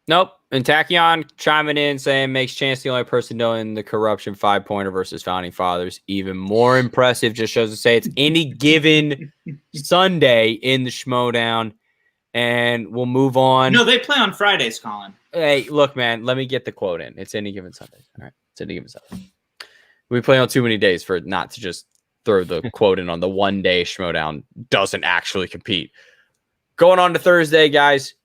Nope. And Tachyon chiming in saying makes Chance the only person knowing the corruption 5-pointer versus Founding Fathers even more impressive. Just shows to say it's any given Sunday in the Schmodown. And we'll move on. No, they play on Fridays, Colin. Hey, look, man, let me get the quote in. It's any given Sunday. All right. It's any given Sunday. We play on too many days for it not to just throw the quote in on the one day Schmodown doesn't actually compete. Going on to Thursday, guys.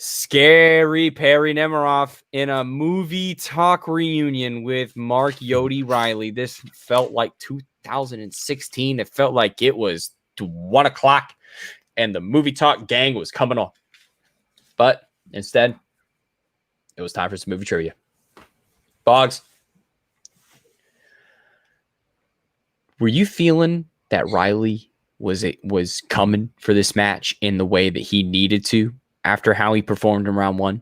Scary Perry Nemiroff in a movie talk reunion with Mark Yodi Riley. This felt like 2016. It felt like it was 1 o'clock and the movie talk gang was coming on. But instead, it was time for some movie trivia. Boggs, were you feeling that Riley was coming for this match in the way that he needed to after how he performed in round one?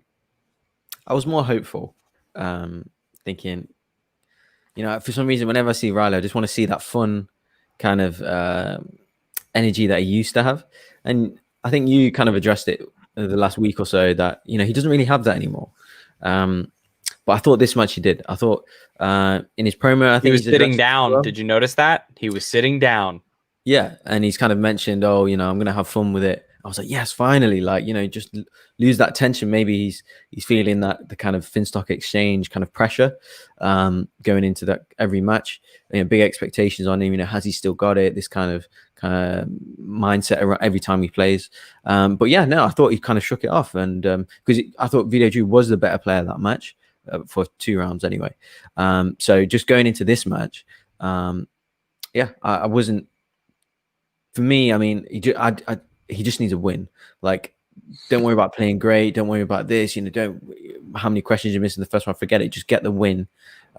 I was more hopeful, thinking, for some reason, whenever I see Riley, I just want to see that fun kind of energy that he used to have. And I think you kind of addressed it the last week or so that, he doesn't really have that anymore. But I thought this much he did. I thought in his promo, I think he was sitting down. Well. Did you notice that? He was sitting down. Yeah. And he's kind of mentioned, I'm going to have fun with it. I was like, yes, finally, just lose that tension. Maybe he's feeling that the kind of Finstock Exchange kind of pressure going into that every match. Big expectations on him. Has he still got it? This kind of mindset every time he plays. But yeah, no, I thought he kind of shook it off, and because I thought Vito Drew was the better player that match for 2 rounds anyway. So just going into this match, I wasn't. For me, he just needs a win. Don't worry about playing great. Don't worry about this. How many questions you missed in the first one. Forget it. Just get the win.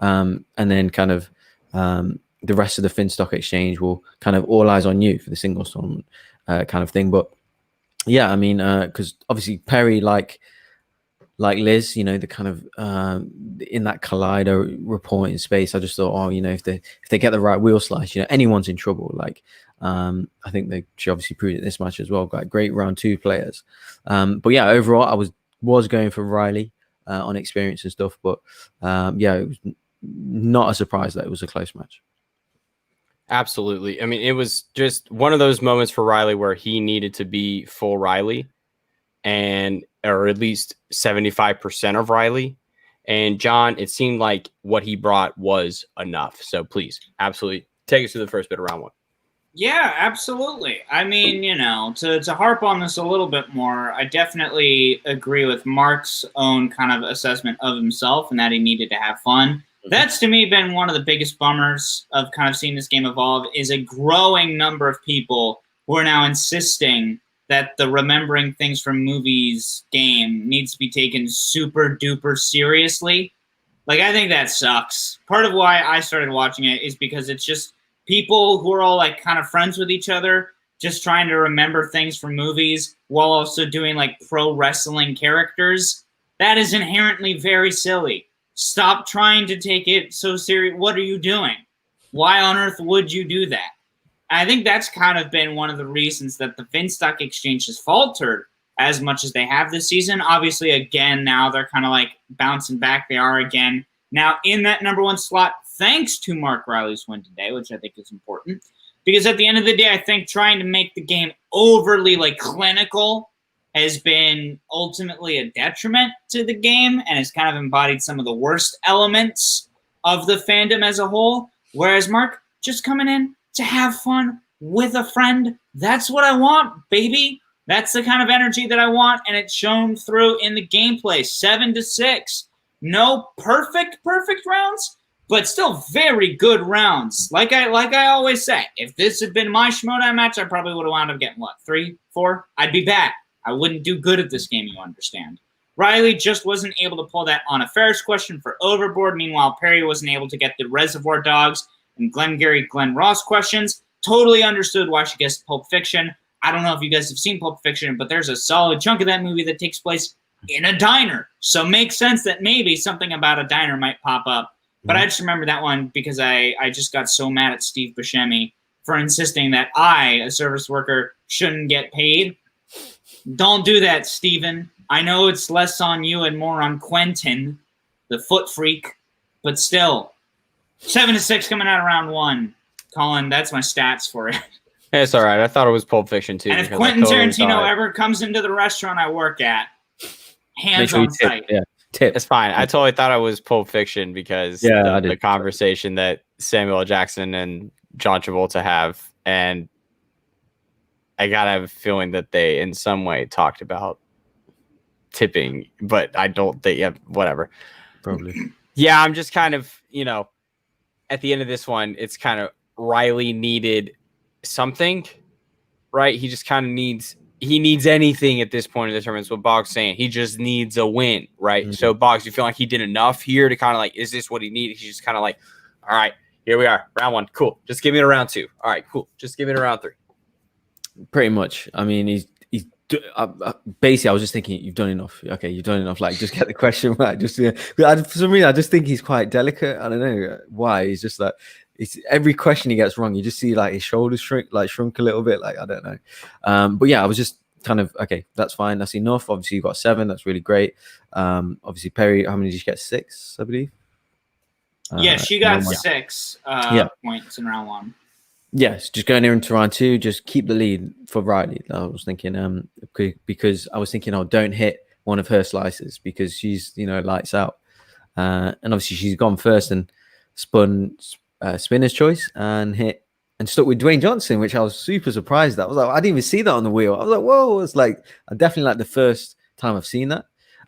And then kind of the rest of the Finstock Exchange will kind of all eyes on you for the singles tournament kind of thing. But yeah, because obviously Perry, like Liz, the kind of in that Collider reporting space, I just thought, if they get the right wheel slice, anyone's in trouble. I think she obviously proved it this match as well. Got great round 2 players. But yeah, overall, I was going for Riley on experience and stuff. But it was not a surprise that it was a close match. Absolutely. It was just one of those moments for Riley where he needed to be full Riley, or at least 75% of Riley. And John, it seemed like what he brought was enough. So please, absolutely take us to the first bit of round 1. Yeah, absolutely. I mean, to harp on this a little bit more, I definitely agree with Mark's own kind of assessment of himself and that he needed to have fun. That's to me been one of the biggest bummers of kind of seeing this game evolve is a growing number of people who are now insisting that the remembering things from movies game needs to be taken super duper seriously. Like, I think that sucks. Part of why I started watching it is because it's just people who are all like kind of friends with each other, just trying to remember things from movies while also doing like pro wrestling characters. That is inherently very silly. Stop trying to take it so serious. What are you doing? Why on earth would you do that? I think that's kind of been one of the reasons that the Finstock Exchange has faltered as much as they have this season. Obviously, again, now they're kind of like bouncing back. They are again now in that number one slot, thanks to Mark Riley's win today, which I think is important. Because at the end of the day, I think trying to make the game overly like clinical has been ultimately a detriment to the game and has kind of embodied some of the worst elements of the fandom as a whole. Whereas Mark just coming in to have fun with a friend, that's what I want, baby. That's the kind of energy that I want, and it's shown through in the gameplay. 7-6. No perfect rounds, but still very good rounds. Like I always say, if this had been my Schmoedown match, I probably would have wound up getting, 3, 4? I'd be bad. I wouldn't do good at this game, you understand. Riley just wasn't able to pull that on a Ferris question for Overboard. Meanwhile, Perry wasn't able to get the Reservoir Dogs and Glengarry Glen Ross questions. Totally understood why she guessed Pulp Fiction. I don't know if you guys have seen Pulp Fiction, but there's a solid chunk of that movie that takes place in a diner. So makes sense that maybe something about a diner might pop up. But I just remember that one because I just got so mad at Steve Buscemi for insisting that I, a service worker, shouldn't get paid. Don't do that, Steven. I know it's less on you and more on Quentin, the foot freak, but still. 7-6 coming out of round one. Colin, that's my stats for it. It's all right. I thought it was Pulp Fiction too. And if Quentin Tarantino ever comes into the restaurant I work at, hands on site. Yeah, tip. It's fine. I totally thought it was Pulp Fiction because the conversation that Samuel L. Jackson and John Travolta have, and I gotta have a feeling that they in some way talked about tipping, but I don't think. Yeah, whatever. Probably. Yeah, I'm just kind of at the end of this one, it's kind of Riley needed something, right? He just kind of needs anything at this point in the tournament. That's what Boggs saying. He just needs a win, right? Mm-hmm. So Boggs, you feel like he did enough here to kind of like, is this what he needed? He's just kind of like, all right, here we are, round one, cool. Just give me to round two. All right, cool. Just give me to round three. Pretty much. I mean, he's basically. I was just thinking, you've done enough. Okay, you've done enough. Like, just get the question right. Just for some reason, I just think he's quite delicate. I don't know why. He's just like. It's every question he gets wrong. You just see like his shoulders shrunk a little bit. Like, I don't know. But yeah, I was just kind of, okay, that's fine. That's enough. Obviously you got 7. That's really great. Obviously Perry, how many did you get? 6, I believe. Yeah, she got 6 points in round one. Yes, just going into round 2, just keep the lead for Riley. I was thinking, because I was thinking, don't hit one of her slices because she's, lights out. And obviously she's gone first and spun spinner's choice and hit and stuck with Dwayne Johnson, which I was super surprised at. I was like, I didn't even see that on the wheel. I was like, whoa, it's like I definitely like the first time I've seen that.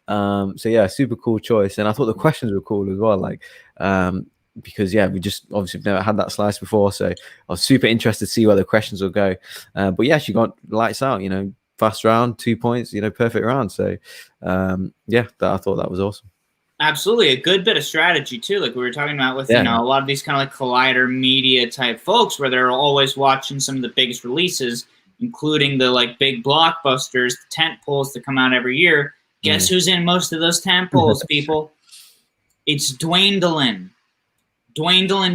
So yeah, super cool choice. And I thought the questions were cool as well. Like, because we just obviously never had that slice before. So I was super interested to see where the questions will go. But yeah, she got lights out, fast round, 2 points, perfect round. So I thought that was awesome. Absolutely. A good bit of strategy, too, like we were talking about with, a lot of these kind of like Collider media type folks where they're always watching some of the biggest releases, including the like big blockbusters, the tent poles that come out every year. Guess who's in most of those tent poles, people? It's Dwayne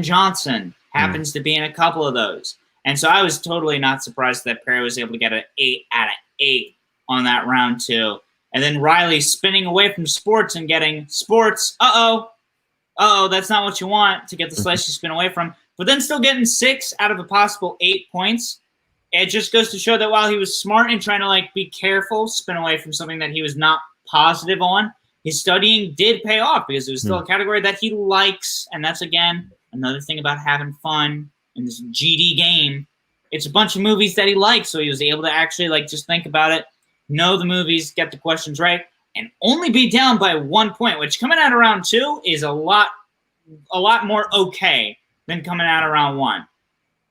Johnson happens to be in a couple of those. And so I was totally not surprised that Perry was able to get an 8 out of 8 on that round 2. And then Riley spinning away from sports and getting sports. That's not what you want to get the slice you spin away from. But then still getting 6 out of a possible 8 points. It just goes to show that while he was smart and trying to like be careful, spin away from something that he was not positive on, his studying did pay off because it was still a category that he likes. And that's, again, another thing about having fun in this GD game. it's a bunch of movies that he likes, so he was able to actually like just think about it, know the movies, get the questions right, and only be down by 1 point, which coming out of round 2 is a lot more okay than coming out of round 1.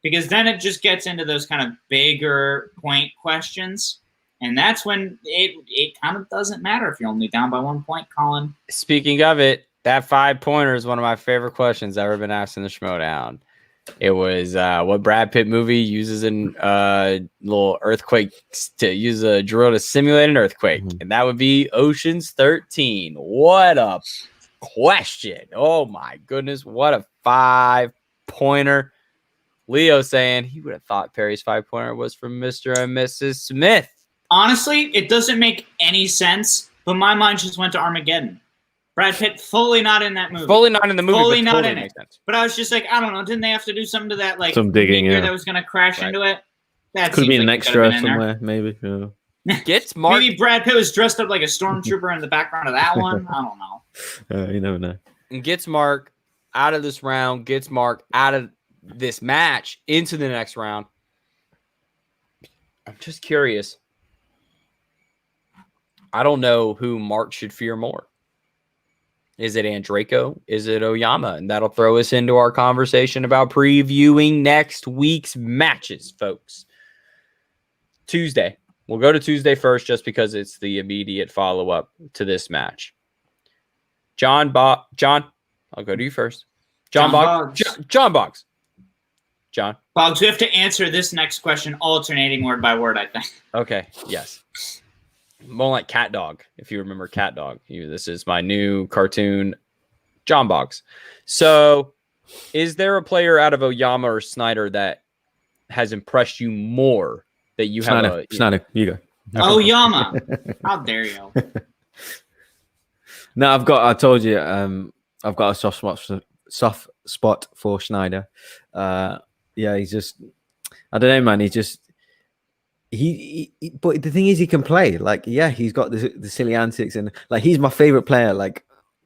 Because then it just gets into those kind of bigger point questions. And that's when it kind of doesn't matter if you're only down by 1 point, Colin. Speaking of it, that 5-pointer is one of my favorite questions ever been asked in the Schmodown. It was what Brad Pitt movie uses a little earthquake to use a drill to simulate an earthquake. Mm-hmm. And that would be Ocean's 13. What a question. Oh, my goodness. What a 5-pointer. Leo saying he would have thought Perry's 5-pointer was from Mr. and Mrs. Smith. Honestly, it doesn't make any sense, but my mind just went to Armageddon. Brad Pitt fully not in that movie. Fully not in the movie, fully but not totally in makes it. Sense. But I was just like, I don't know. Didn't they have to do something to that, like some digging that was going to crash into it? That could be like an extra somewhere, maybe. Yeah. Gets Mark. Maybe Brad Pitt was dressed up like a stormtrooper in the background of that one. I don't know. You never know. And gets Mark out of this round. Gets Mark out of this match into the next round. I'm just curious. I don't know who Mark should fear more. Is it Andraco? Is it Oyama? And that'll throw us into our conversation about previewing next week's matches, folks. Tuesday. We'll go to Tuesday first just because it's the immediate follow-up to this match. John, I'll go to you first. John Boggs. John Boggs. John. Boggs, we have to answer this next question alternating word by word, I think. Okay, yes. More like Cat Dog, if you remember Cat Dog. This is my new cartoon, John Boggs. So, is there a player out of Oyama or Snyder that has impressed you more that you have Snyder, you go. Oyama. How dare you? No, I told you, I've got a soft spot for Schneider. Yeah, he's just, I don't know, man. He just, but the thing is, he can play. Like, yeah, he's got the silly antics, and like, he's my favorite player. Like,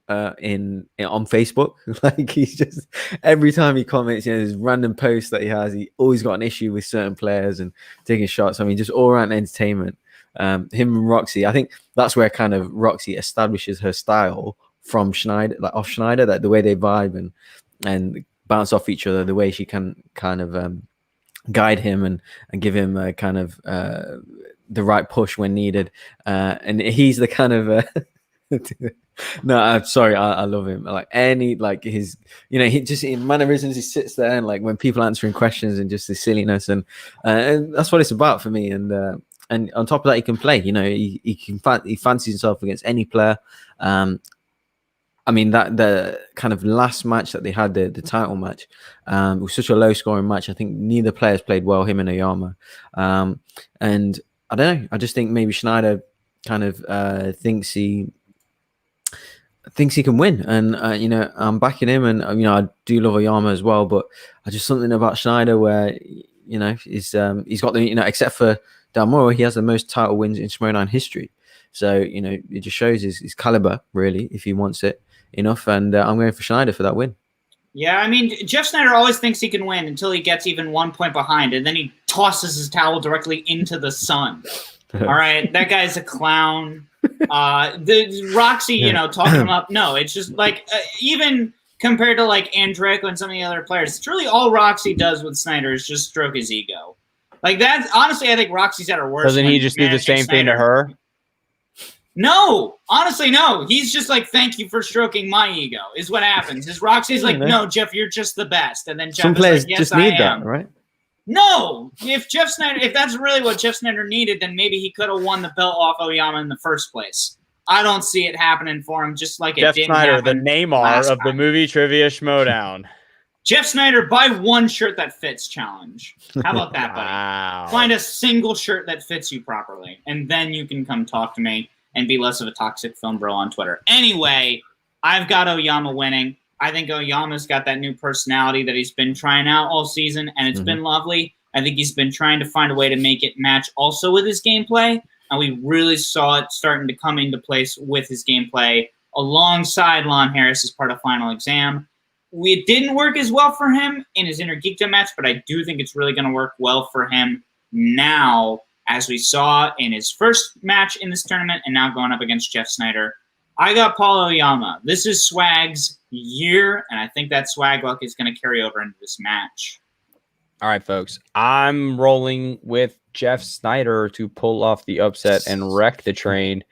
on Facebook, like, he's just, every time he comments, there's random posts that he has. He always got an issue with certain players and taking shots. I mean, just all around entertainment. Him and Roxy, I think that's where kind of Roxy establishes her style from Schneider, like off Schneider, that the way they vibe and bounce off each other, the way she can kind of guide him and give him a kind of the right push when needed. And he's the kind of no, I'm sorry, I love him. Like his, he just in mannerisms, he sits there and like when people answering questions and just the silliness and that's what it's about for me. And on top of that, he can play. He fancies himself against any player. I mean, that the kind of last match that they had, the title match, it was such a low scoring match. I think neither players played well, him and Oyama. And I don't know. I just think maybe Schneider kind of thinks he can win. And, I'm backing him. And, I do love Oyama as well. But I just something about Schneider where, he's got the, except for Dalmoro, he has the most title wins in Schmodown history. So, it just shows his caliber, really, if he wants it enough. And I'm going for Schneider for that win. Yeah, I mean, Jeff Snyder always thinks he can win until he gets even 1 point behind, and then he tosses his towel directly into the sun. All right, that guy's a clown. The Roxy, talking him up. No, it's just like even compared to like Andraco and some of the other players, it's really all Roxy does with Snyder is just stroke his ego. Like that's honestly, I think Roxy's at her worst. Doesn't he just do the same thing to her? No, honestly, no. He's just like, thank you for stroking my ego, is what happens. Is Roxy's like, no, Jeff, you're just the best. And then Jeff some players like, yes, just need that, right? No, if that's really what Jeff Snyder needed, then maybe he could have won the belt off Oyama in the first place. I don't see it happening for him, just like Jeff it didn't Snyder, happen the Neymar of the movie Trivia Schmodown. Jeff Snyder, buy one shirt that fits challenge. How about that, buddy? Wow. Find a single shirt that fits you properly, and then you can come talk to me and be less of a toxic film bro on Twitter. Anyway, I've got Oyama winning. I think Oyama's got that new personality that he's been trying out all season, and it's been lovely. I think he's been trying to find a way to make it match also with his gameplay, and we really saw it starting to come into place with his gameplay alongside Lon Harris as part of Final Exam. it didn't work as well for him in his Inner Geekdom match, but I do think it's really going to work well for him now, as we saw in his first match in this tournament and now going up against Jeff Snyder. I got Paul Oyama. This is Swag's year, and I think that swag luck is going to carry over into this match. All right, folks. I'm rolling with Jeff Snyder to pull off the upset and wreck the train.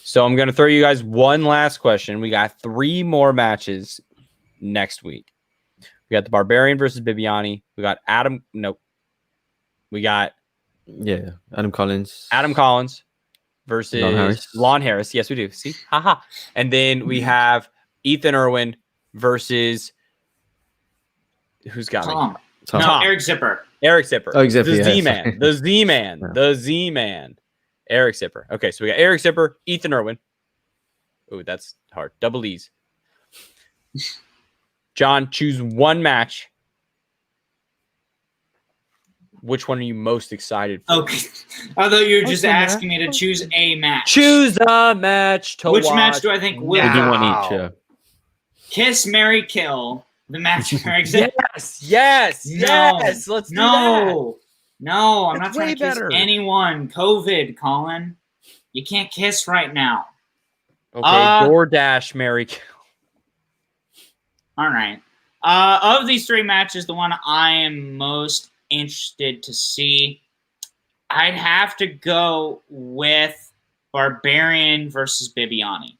So I'm going to throw you guys one last question. We got 3 more matches next week. We got the Barbarian versus Bibiani. We got Adam. Nope. We got Adam Collins. Adam Collins versus Lon Harris. Yes, we do. See? Haha. And then we have Ethan Irwin versus who's got Tom. me? Tom. Eric Zipper. Eric Zipper. Oh, Zipper, the Z-Man. The Z-Man. Yeah. The Z-Man. Eric Zipper. Okay, so we got Eric Zipper, Ethan Irwin. Ooh, that's hard. Double E's. John, choose one match. Which one are you most excited for? Okay. I thought you were just asking me to choose a match. Choose a match to Which watch. match do I think will We'll do one Wow. each. Yeah. Kiss, Marry, Kill. The match of Eric Zipper. Yes. No. Let's do that. No, I'm That's not trying way to kiss better. anyone. COVID, Colin. You can't kiss right now. Okay, DoorDash, Mary. All right. Of these 3 matches, the one I am most interested to see, I'd have to go with Barbarian versus Bibiani.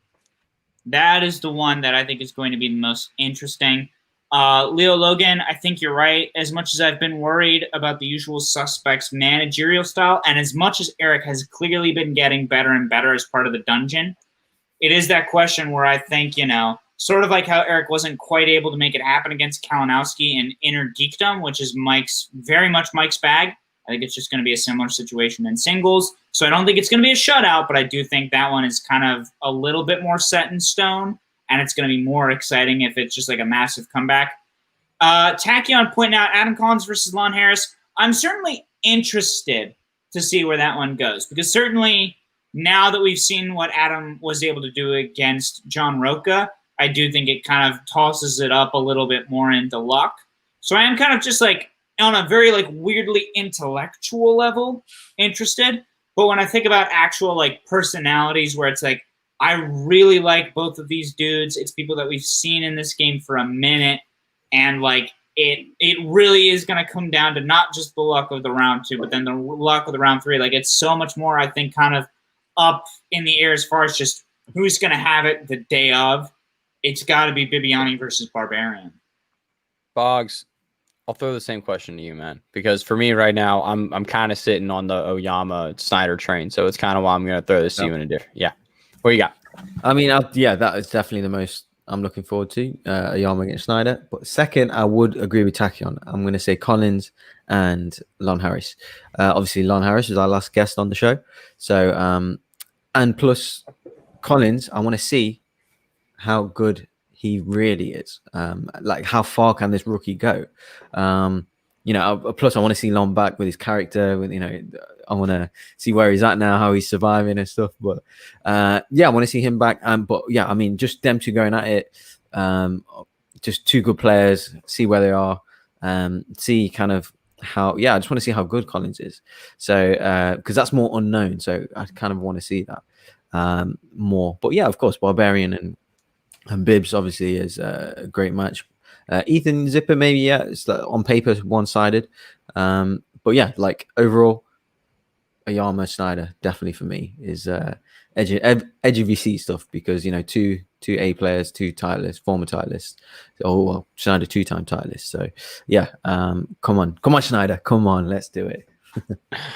That is the one that I think is going to be the most interesting. Leo Logan, I think you're right. As much as I've been worried about the Usual Suspects managerial style, and as much as Eric has clearly been getting better and better as part of the dungeon, it is that question where I think, sort of like how Eric wasn't quite able to make it happen against Kalinowski in Inner Geekdom, which is very much Mike's bag. I think it's just going to be a similar situation in singles. So I don't think it's going to be a shutout, but I do think that one is kind of a little bit more set in stone, and it's going to be more exciting if it's just like a massive comeback. Tachyon pointing out Adam Collins versus Lon Harris. I'm certainly interested to see where that one goes, because certainly now that we've seen what Adam was able to do against John Roca, I do think it kind of tosses it up a little bit more into luck. So I am kind of just like on a very like weirdly intellectual level interested. But when I think about actual like personalities where it's like, I really like both of these dudes. It's people that we've seen in this game for a minute. And like it really is going to come down to not just the luck of the round 2, but then the luck of the round 3. Like it's so much more, I think, kind of up in the air as far as just who's going to have it the day of. It's got to be Bibiani versus Barbarian. Boggs, I'll throw the same question to you, man. Because for me right now, I'm kind of sitting on the Oyama Snyder train. So it's kind of why I'm going to throw this to you in a different. Yeah. What you got? I mean, that is definitely the most I'm looking forward to, Oyama against Snyder. But second, I would agree with Tachyon. I'm going to say Collins and Lon Harris. Obviously, Lon Harris is our last guest on the show. So, and plus Collins, I want to see how good he really is. Like, how far can this rookie go? Plus I want to see Lon back with his character. I want to see where he's at now, how he's surviving and stuff. But I want to see him back. I mean, just them two going at it. Just 2 good players. See where they are. See kind of how. I just want to see how good Collins is. So because that's more unknown. So I kind of want to see that more. But yeah, of course, Barbarian and Bibbs obviously is a great match. Ethan Zipper, maybe, it's on paper one-sided. But yeah, like overall, Oyama Snyder definitely for me is edge of your seat stuff, because two A players, 2 titleists, former titleists. Snyder 2-time titleist. So yeah, come on Snyder, come on, let's do it.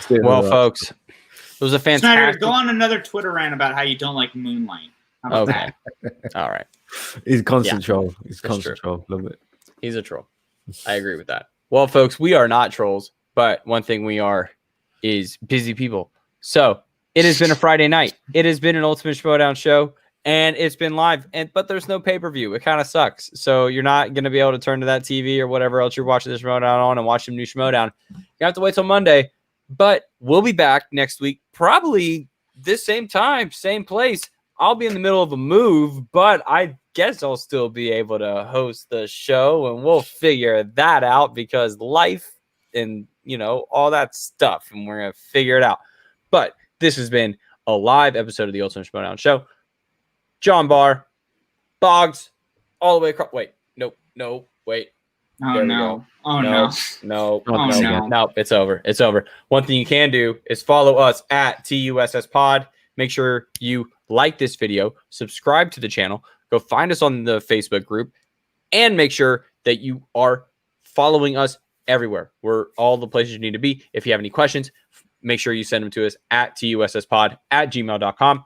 Well, folks, it was a fantastic. Snyder, go on another Twitter rant about how you don't like Moonlight. How about Okay. that? All right. He's constant troll. He's That's constant troll. Love it. He's a troll. I agree with that. Well, folks, we are not trolls, but one thing we are is busy people. So it has been a Friday night. It has been an Ultimate Schmodown show, and it's been live. But there's no pay-per-view. It kind of sucks. So you're not going to be able to turn to that TV or whatever else you're watching this Schmodown on and watch some new Schmodown. You have to wait till Monday. But we'll be back next week, probably this same time, same place. I'll be in the middle of a move, but I guess I'll still be able to host the show, and we'll figure that out because life and, you know, all that stuff, and we're going to figure it out. But this has been a live episode of the Ultimate Schmodown Show. John Barr, Boggs, all the way across. Wait, no, wait. Oh There we no. go. Oh No. no. Oh, no. No, it's over. It's over. One thing you can do is follow us at TUSS Pod. Make sure you like this video, subscribe to the channel, go find us on the Facebook group, and make sure that you are following us everywhere. We're all the places you need to be. If you have any questions, make sure you send them to us at TUSSpod@gmail.com.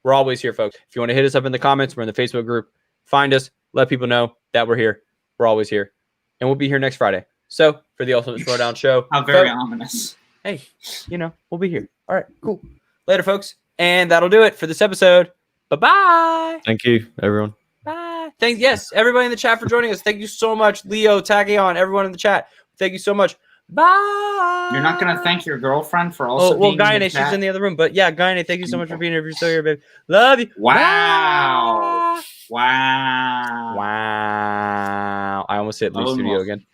We're always here, folks. If you want to hit us up in the comments, we're in the Facebook group. Find us, let people know that we're here. We're always here. And we'll be here next Friday. So, for the Ultimate Schmodown Show. How very ominous. Hey, you know, we'll be here. All right, cool. Later, folks. And that'll do it for this episode. Bye-bye. Thank you, everyone. Bye. Thanks. Yes, everybody in the chat for joining us. Thank you so much. Leo, Tagion, everyone in the chat. Thank you so much. Bye. You're not gonna thank your girlfriend for also well, being in the Gaine, she's chat? in the other room. But yeah, Gaine, thank you so much for being here. If you're still here, baby. Love you. Wow. Bye. Wow. Wow. I almost hit Lee's Oh, studio no. again.